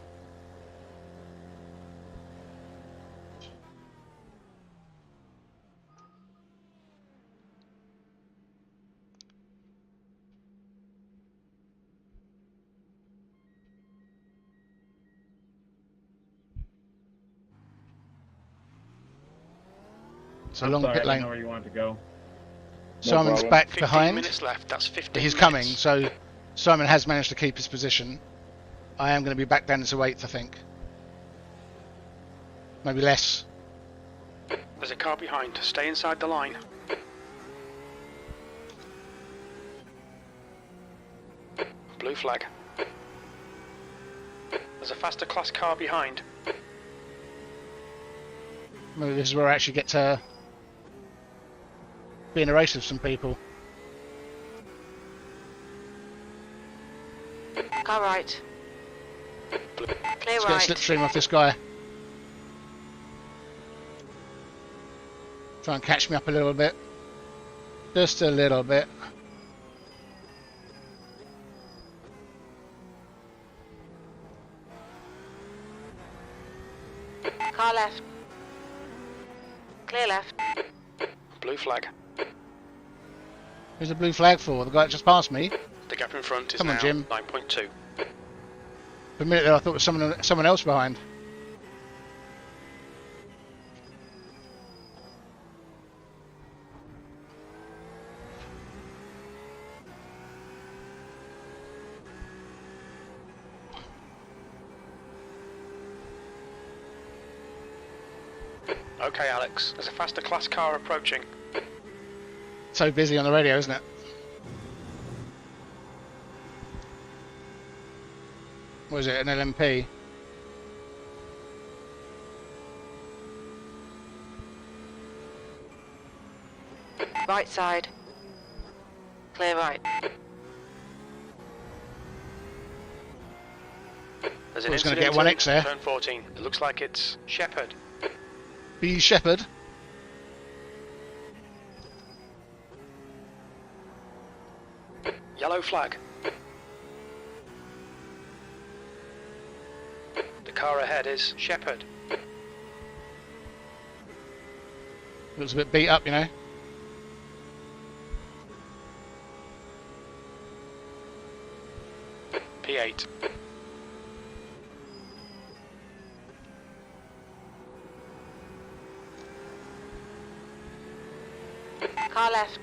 S1: It's a
S5: I'm
S1: long
S5: sorry,
S1: pit
S5: I didn't know
S1: lane.
S5: where you wanted to go.
S1: Simon's
S6: problem.
S1: back
S2: 15
S1: behind.
S2: minutes left. That's 15
S1: He's
S2: minutes.
S1: coming, so Simon has managed to keep his position. I am going to be back down to 8th, I think. Maybe less.
S2: There's a car behind. Stay inside the line. Blue flag. There's a faster class car behind.
S1: Maybe this is where I actually get to be in a race with some people.
S3: Car right.
S2: Blue.
S3: Clear
S1: Let's get a
S3: right.
S1: slipstream off this guy. Try and catch me up a little bit. Just a little bit.
S3: Car left. Clear left.
S2: Blue flag.
S1: Who's the blue flag for? The guy that just passed me?
S2: The gap in front is
S1: Come on,
S2: now
S1: Jim.
S2: 9.2.
S1: For a minute there I thought it was someone else behind.
S2: Okay, Alex. There's a faster class car approaching.
S1: So busy on the radio, isn't it? What is it, an LMP?
S3: Right side. Clear right.
S2: There's an
S1: Who's gonna
S2: incident
S1: get 1X
S2: in
S1: there?
S2: Turn 14. It looks like it's Shepherd.
S1: B Shepherd.
S2: Yellow flag. The car ahead is Shepherd.
S1: Looks a bit beat up, you know.
S2: P8.
S3: Car left.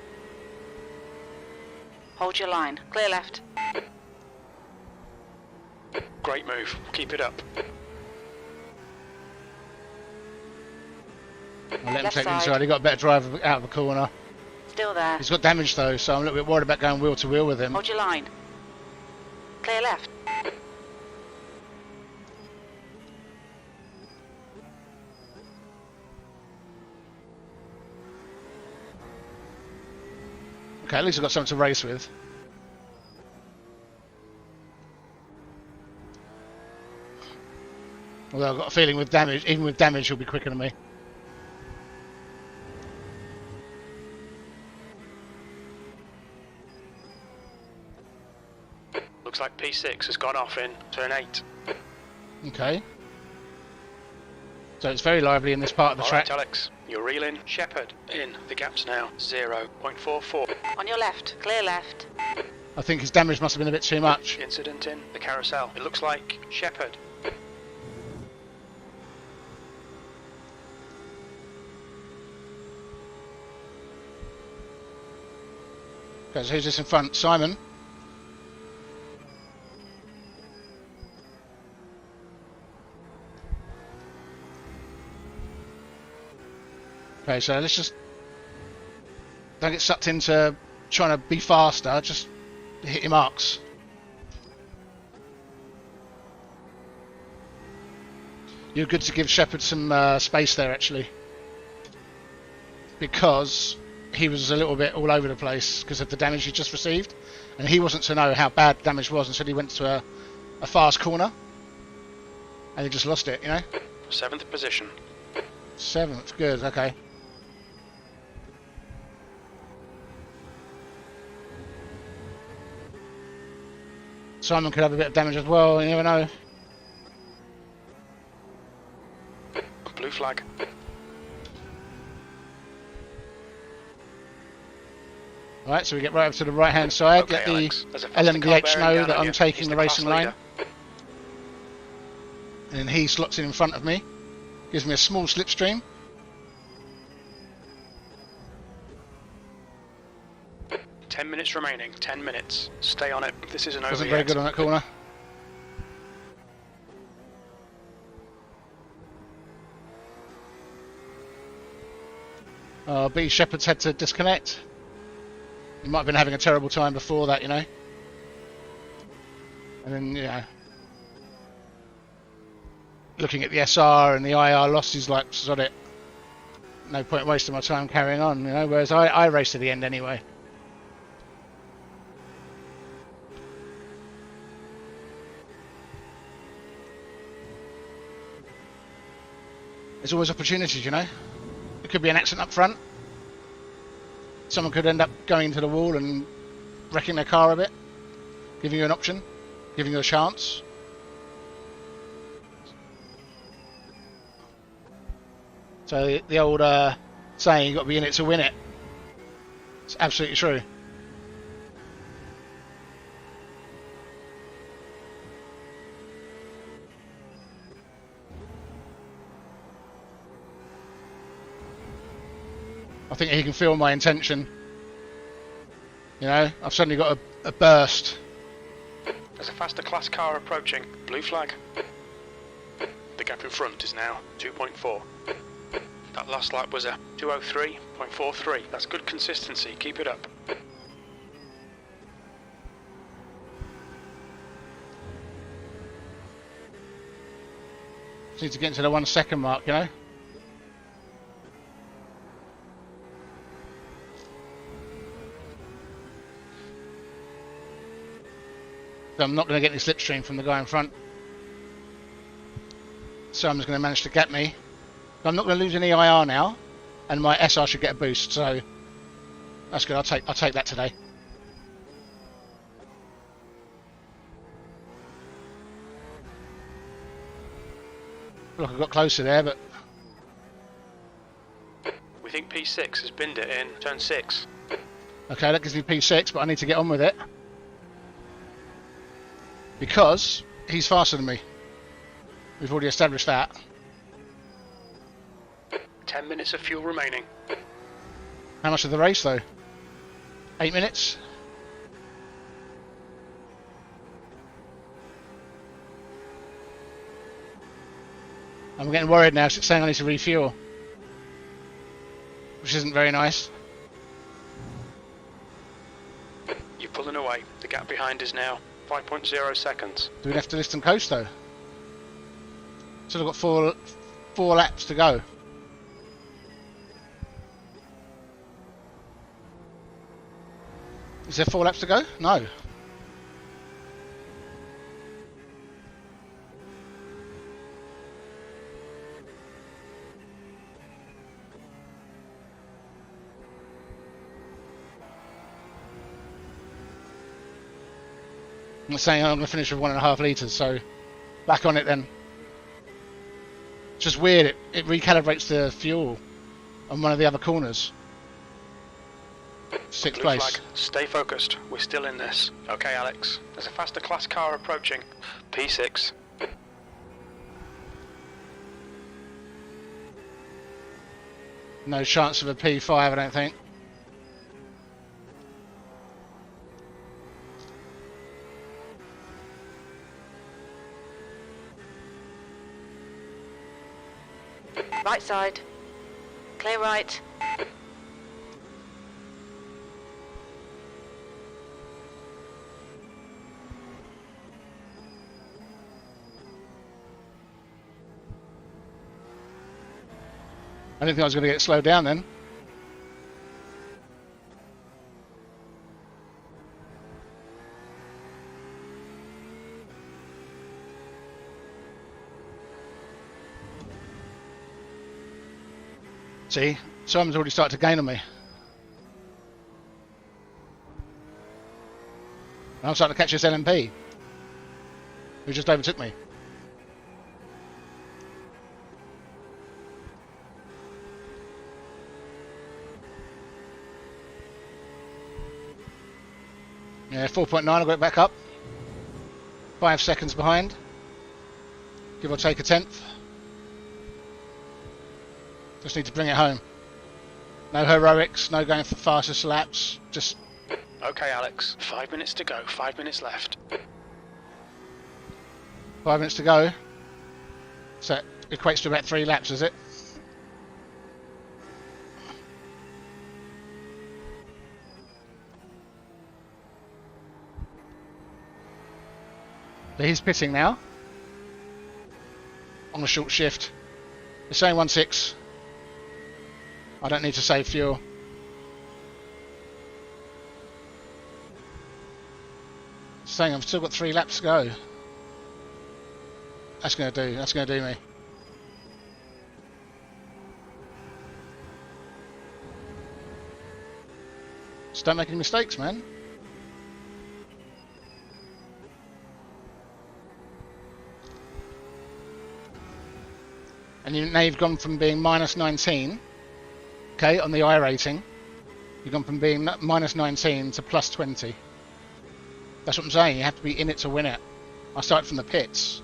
S3: Hold your line. Clear left.
S2: Great move. Keep it up.
S1: I'll let him
S3: Left
S1: take the
S3: side.
S1: inside. He got a better drive out of the corner.
S3: Still there.
S1: He's got damage though, so I'm a little bit worried about going wheel to wheel with him.
S3: Hold your line. Clear left.
S1: Okay, at least I've got something to race with. Although I've got a feeling with damage, even with damage, he'll be quicker than me.
S2: Looks like P6 has gone off in turn 8.
S1: Okay. So it's very lively in this part of the track.
S2: Alright, Alex, you're reeling. Shepherd in. The gap's now 0.44.
S3: On your left. Clear left.
S1: I think his damage must have been a bit too much.
S2: Incident in the carousel. It looks like Shepherd.
S1: Okay, so who's this in front? Simon. Okay, so let's just don't get sucked into trying to be faster, just hit your marks. You're good to give Shepherd some space there, actually, because he was a little bit all over the place because of the damage he just received, and he wasn't to know how bad the damage was until he went to a fast corner, and he just lost it, you know?
S2: 7th position.
S1: 7th, good, okay. Simon could have a bit of damage as well, you never know.
S2: Blue flag.
S1: Alright, so we get right up to the right hand side,
S2: Okay,
S1: let the
S2: Alex, there's a faster car
S1: LMDH
S2: bearing
S1: know
S2: down
S1: that
S2: on
S1: I'm
S2: you.
S1: taking
S2: He's
S1: the
S2: class
S1: racing line,
S2: leader.
S1: and he slots in front of me, gives me a small slipstream.
S2: Ten minutes remaining. 10 minutes. Stay on it. This isn't over
S1: Wasn't
S2: yet.
S1: very good on that corner. B Shepherd's had to disconnect. He might have been having a terrible time before that, you know. And then, you know, looking at the SR and the IR loss, he's like, sod it. No point wasting my time carrying on, you know. Whereas I raced to the end anyway. There's always opportunities, you know. It could be an accident up front. Someone could end up going into the wall and wrecking their car a bit, giving you an option, giving you a chance. So the old saying, you've got to be in it to win it. It's absolutely true. I think he can feel my intention. You know, I've suddenly got a burst.
S2: There's a faster class car approaching. Blue flag. The gap in front is now 2.4. That last lap was a 2:03.43. That's good consistency. Keep it up.
S1: Just need to get into the 1 second mark, you know. So I'm not going to get any slipstream from the guy in front. Someone's going to manage to get me. But I'm not going to lose any IR now, and my SR should get a boost. So that's good. I'll take that today. Look, I got closer there, but
S2: We think P6 has binned it in turn 6.
S1: okay, that gives me P6, but I need to get on with it because he's faster than me. We've already established that.
S2: 10 minutes of fuel remaining.
S1: How much of the race though? 8 minutes? I'm getting worried now because it's saying I need to refuel, which isn't very nice.
S2: You're pulling away. The gap behind is now 5.0 seconds.
S1: Do we have to lift and coast though? So I've got four laps to go. Is there 4 laps to go? No. I'm saying I'm going to finish with 1.5 litres, so back on it then. It's just weird. It recalibrates the fuel on one of the other corners. 6th
S2: Blue
S1: place.
S2: flag. Stay focused. We're still in this. Okay, Alex. There's a faster class car approaching. P6.
S1: No chance of a P5, I don't think.
S3: Right side. Clear right.
S1: I didn't think I was going to get slowed down then. See, Simon's already started to gain on me. And I'm starting to catch this LMP, who just overtook me. Yeah, 4.9, I got it back up. 5 seconds behind. Give or take a tenth. Just need to bring it home. No heroics, no going for fastest laps. Just...
S2: Okay, Alex. 5 minutes to go. 5 minutes left.
S1: 5 minutes to go. So that equates to about 3 laps, does it? So he's pitting now. On a short shift. It's saying 1.6. I don't need to save fuel. It's saying I've still got 3 laps to go. That's gonna do. That's gonna do me. Just don't make any mistakes, man. And now you've gone from being minus 19, okay, on the iRacing. You've gone from being minus 19 to plus 20. That's what I'm saying. You have to be in it to win it. I started from the pits,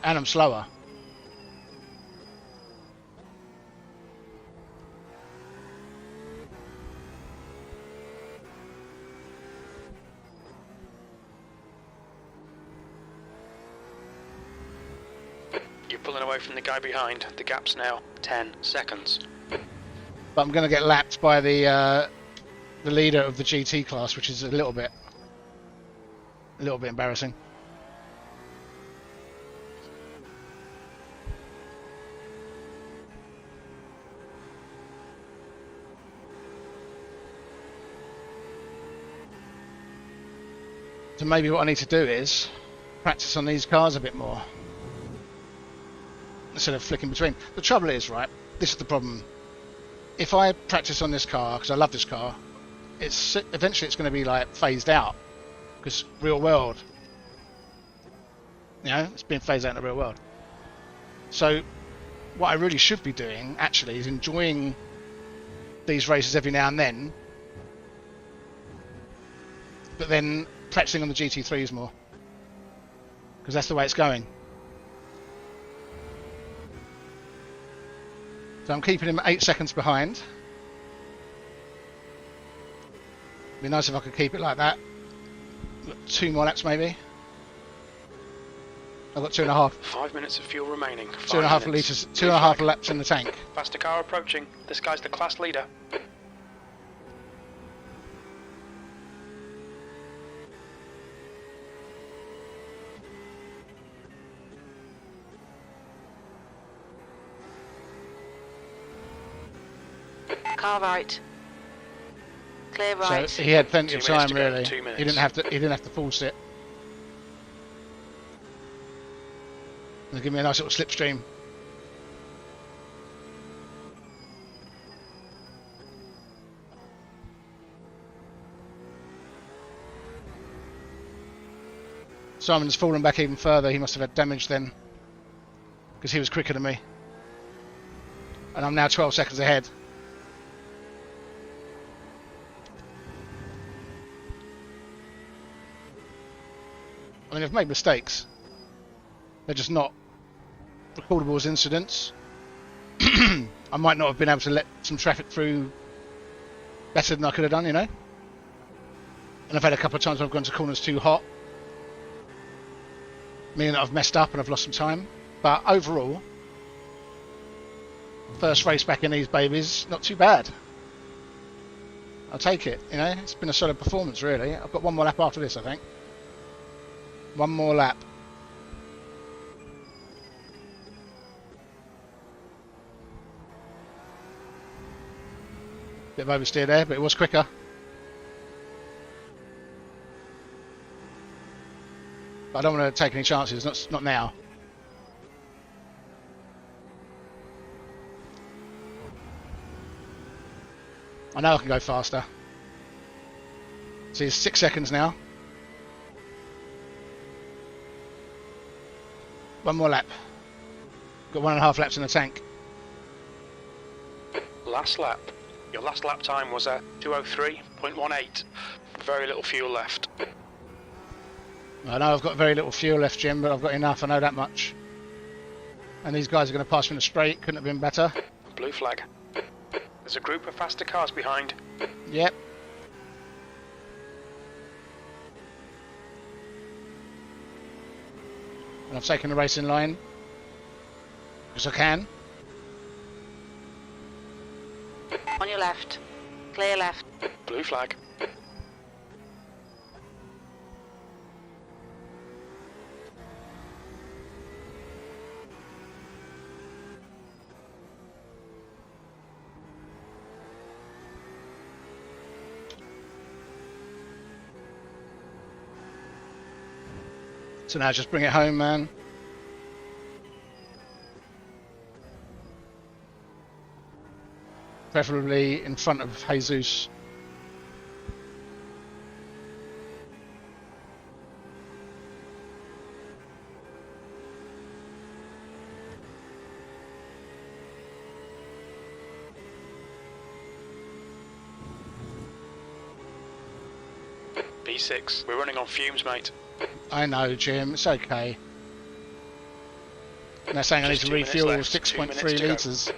S1: and I'm slower.
S2: You're pulling away from the guy behind. The gap's now 10 seconds.
S1: But I'm going to get lapped by the leader of the GT class, which is a little bit embarrassing. So maybe what I need to do is practice on these cars a bit more instead of flicking between. The trouble is, right, this is the problem. If I practice on this car, because I love this car, eventually it's going to be like phased out, because real world, you know, it's being phased out in the real world. So what I really should be doing actually is enjoying these races every now and then, but then practicing on the GT3s more, because that's the way it's going. So I'm keeping him 8 seconds behind. Be nice if I could keep it like that. 2 more laps maybe. I've got 2.5.
S2: 5 minutes of fuel remaining.
S1: 2.5 litres, 2.5 laps in the tank.
S2: Faster car approaching. This guy's the class leader.
S3: Car right. Clear right.
S1: So he had plenty of
S2: 2 minutes
S1: time
S2: to go,
S1: really.
S2: 2
S1: He
S2: minutes.
S1: didn't have to force it. They'll give me a nice little slipstream. Simon's fallen back even further. He must have had damage then. because he was quicker than me. And I'm now 12 seconds ahead. I mean, I've made mistakes. They're just not recordable as incidents. I might not have been able to let some traffic through better than I could have done, you know. And I've had a couple of times where I've gone to corners too hot, meaning that I've messed up and I've lost some time. But overall, first race back in these babies, not too bad. I'll take it, you know. It's been a solid performance, really. I've got one more lap after this, I think. One more lap. Bit of oversteer there, but it was quicker. But I don't want to take any chances, not now. I know I can go faster. See, it's 6 seconds now. One more lap. Got 1.5 laps in the tank.
S2: Last lap. Your last lap time was a 2:03.18. Very little fuel left.
S1: I know I've got very little fuel left, Jim, but I've got enough, I know that much. And these guys are going to pass me in the straight, couldn't have been better.
S2: Blue flag. There's a group of faster cars behind.
S1: Yep. And I've taken the racing line. Because I can.
S3: On your left. Clear left.
S2: Blue flag.
S1: So now just bring it home, man. Preferably in front of Jesus.
S2: B6. We're running on fumes, mate.
S1: I know, Jim. It's okay. And they're saying I need
S2: Just
S1: to
S2: 2 minutes
S1: refuel
S2: left, 2
S1: 6.3
S2: minutes to go.
S1: litres.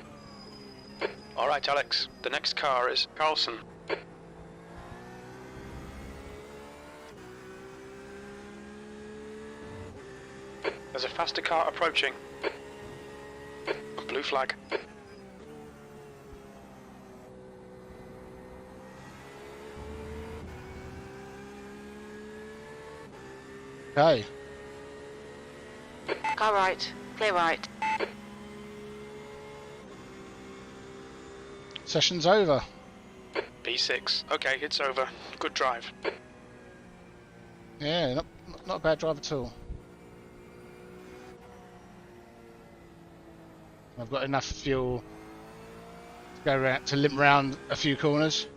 S2: Alright, Alex. The next car is Carlson. There's a faster car approaching. Blue flag.
S1: Okay.
S3: Car right. Clear right.
S1: Session's over.
S2: B6. Okay, it's over. Good drive.
S1: Yeah, not a bad drive at all. I've got enough fuel to go around, to limp round a few corners.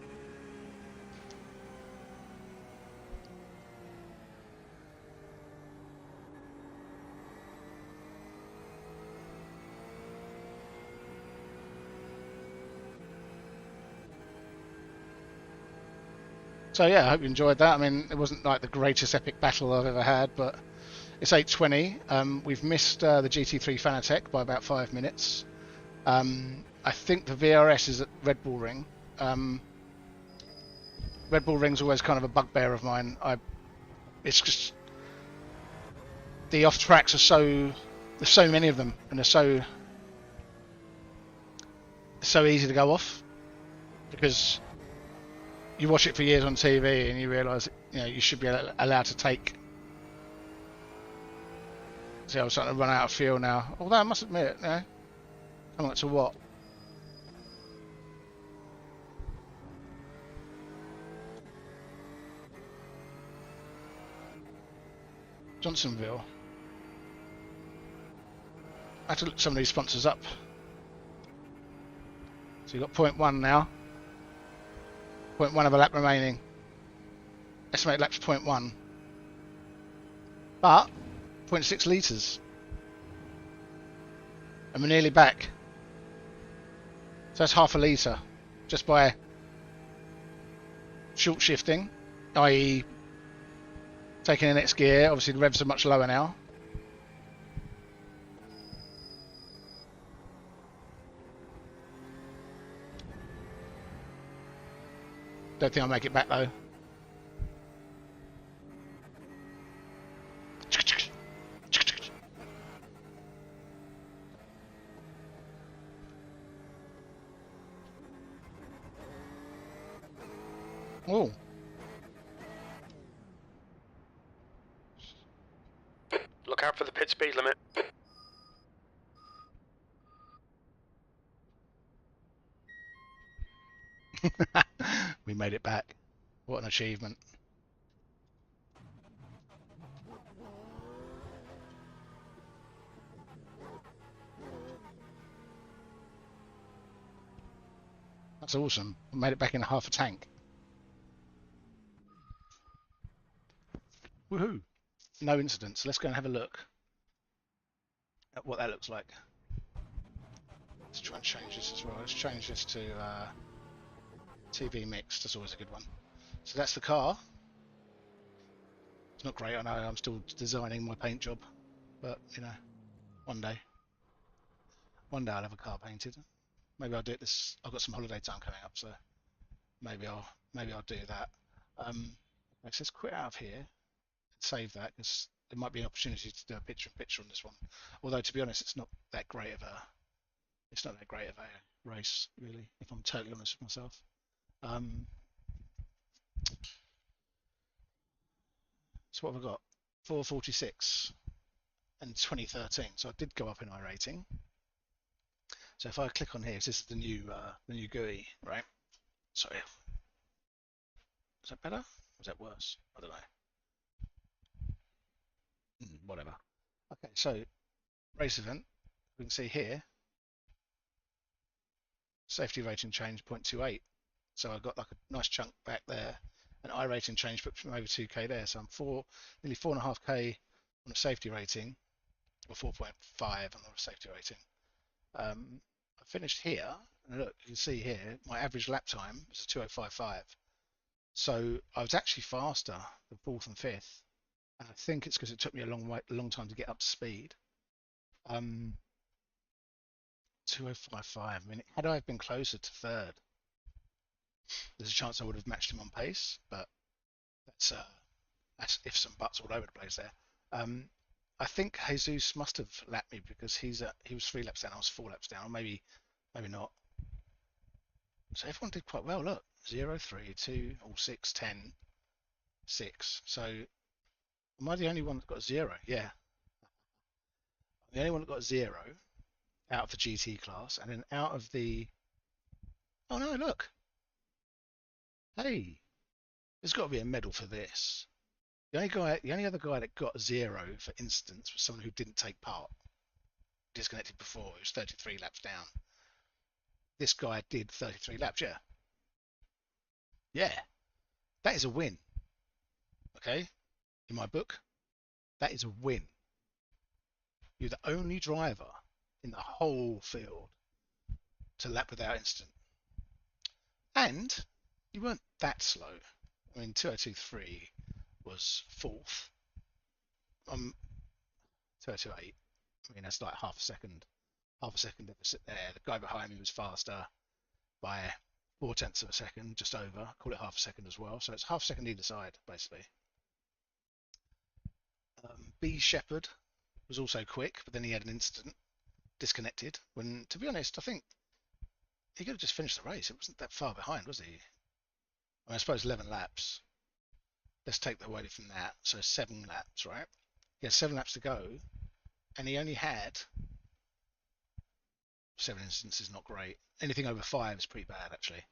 S1: So yeah, I hope you enjoyed that. I mean, it wasn't like the greatest epic battle I've ever had, but it's 8:20. We've missed the GT3 Fanatec by about 5 minutes. I think the VRS is at Red Bull Ring. Red Bull Ring's always kind of a bugbear of mine. It's just the off tracks are there's so many of them, and they're so easy to go off because you watch it for years on TV and you realise, you know, you should be allowed to take. See, I'm starting to run out of fuel now. Although I must admit, you know, coming up to what? Johnsonville. I have to look some of these sponsors up. So you've got 0.1 now. 0.1 of a lap remaining. Estimated laps 0.1. But 0.6 litres. And we're nearly back. So that's half a litre just by short shifting, i.e. taking the next gear. Obviously the revs are much lower now. Don't think I'll make it back though. Oh.
S2: Look out for the pit speed limit.
S1: We made it back. What an achievement. That's awesome. We made it back in half a tank. Woohoo! No incidents. Let's go and have a look at what that looks like. Let's try and change this as well. Let's change this to TV mixed. That's always a good one. So that's the car. It's not great, I know. I'm still designing my paint job, but you know, one day I'll have a car painted. Maybe I'll do it this. I've got some holiday time coming up, so maybe I'll do that. Okay, so let's quit out of here. Save that because there might be an opportunity to do a picture-in-picture on this one. Although to be honest, it's not that great of a race, really, if I'm totally honest with myself. So what have I got? 446 and 2013. So I did go up in iRacing. So if I click on here, this is the new GUI, right? Sorry. Is that better? Or is that worse? I don't know. Whatever. Okay, so race event. We can see here. Safety rating change 0.28. So I got like a nice chunk back there. And iRacing change put from over 2k there. So I'm nearly 4.5k on a safety rating, or 4.5 on a safety rating. I finished here, and look, you can see here my average lap time was a 2055. So I was actually faster than fourth and fifth. And I think it's because it took me a long time to get up to speed. 2055. I mean, had I been closer to third, there's a chance I would have matched him on pace, but that's ifs and buts all over the place there. I think Jesus must have lapped me because he was 3 laps down, I was 4 laps down, or maybe not. So everyone did quite well. Look, 0, 3, 2, all 6, 10, 6. So am I the only one that got 0? Yeah. I'm the only one that got 0 out of the GT class, and then out of the... Oh no, look. Hey, there's got to be a medal for this. The only other guy that got 0, for instance, was someone who didn't take part. Disconnected before. He was 33 laps down. This guy did 33 laps, yeah. Yeah. That is a win. Okay? In my book, that is a win. You're the only driver in the whole field to lap without incident. And you weren't that slow. I mean, 2023 was 4th. 2028. I mean, that's like half a second deficit there. The guy behind me was faster by 0.4 of a second, just over. Call it half a second as well. So it's half a second either side, basically. B Shepherd was also quick, but then he had an incident, disconnected. When, to be honest, I think he could have just finished the race. It wasn't that far behind, was he? I mean, I suppose 11 laps. Let's take away from that. So 7 laps, right? He had 7 laps to go, and he only had 7 instances. Not great. Anything over 5 is pretty bad, actually,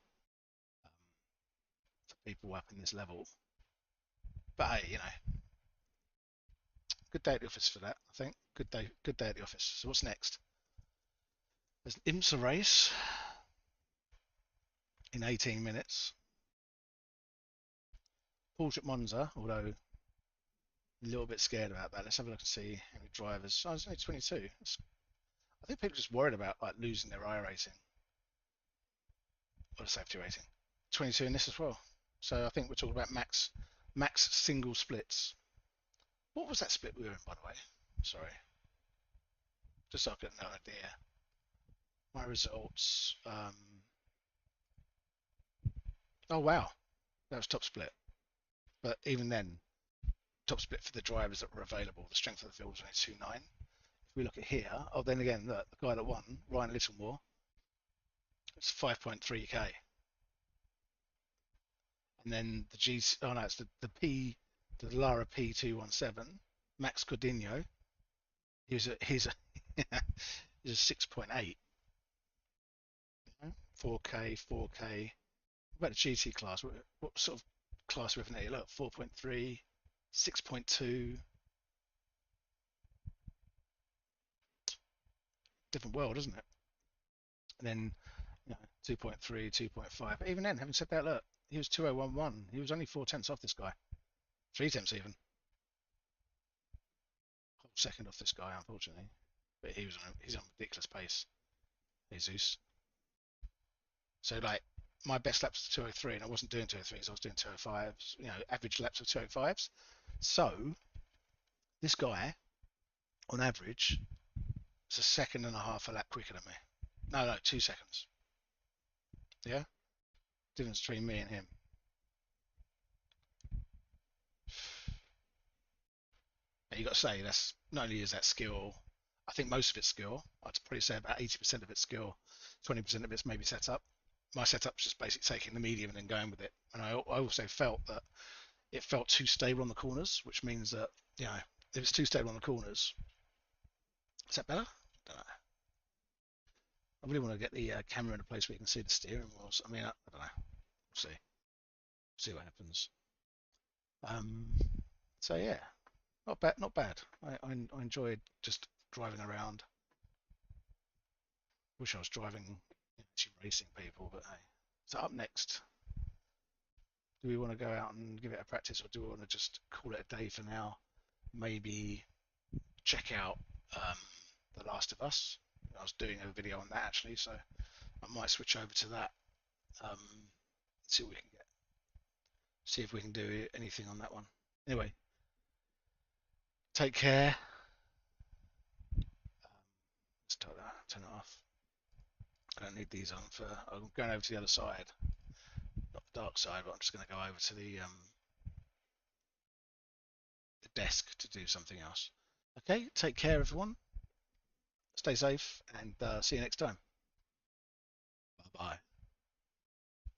S1: for people up in this level. But hey, you know, good day at the office for that. I think good day at the office. So what's next? There's an IMSA race in 18 minutes. Porsche at Monza, although a little bit scared about that. Let's have a look and see how many drivers. Oh, it's only 22. I think people are just worried about like losing their iRacing or the safety rating. 22 in this as well. So I think we're talking about max single splits. What was that split we were in, by the way? Sorry. Just so I get no idea. My results. Oh wow, that was top split. But even then, top split for the drivers that were available, the strength of the field was only 2.9. If we look at here, oh then again, look, the guy that won, Ryan Littlemore, it's 5.3k. And then the G, oh no, it's the Lara P217, Max Cordino. He's a 6.8. 4k. What about the GT class? What sort of class are we in here? Look, 4.3, 6.2. Different world, isn't it? And then 2.3, 2.5. But even then, having said that, look, he was 2011. He was only 4 tenths off this guy. 3 tenths even. Whole second off this guy, unfortunately. But he's on a ridiculous pace. Jesus. So like my best laps were 203, and I wasn't doing 203s. I was doing 205s. Average laps of 205s. So this guy, on average, is a second and a half a lap quicker than me. No, 2 seconds. Yeah? Difference between me and him. And you got to say, that's not only is that skill, I think most of it's skill. I'd probably say about 80% of it's skill, 20% of it's maybe setup. My setup's just basically taking the medium and then going with it. And I also felt that it felt too stable on the corners, which means that, if it's too stable on the corners, is that better? I don't know. I really want to get the camera in a place where you can see the steering wheels. I mean, I don't know. We'll see what happens. So yeah, not bad. I enjoyed just driving around. Wish I was driving, actually racing people, but hey. So up next, do we want to go out and give it a practice, or do we want to just call it a day for now? Maybe check out The Last of Us. I was doing a video on that actually, so I might switch over to that. See what we can get. See if we can do anything on that one. Anyway, take care. Let's turn it off. I don't need these on for. I'm going over to the other side, not the dark side, but I'm just going to go over to the desk to do something else. Okay, take care, everyone. Stay safe, and see you next time. Bye bye.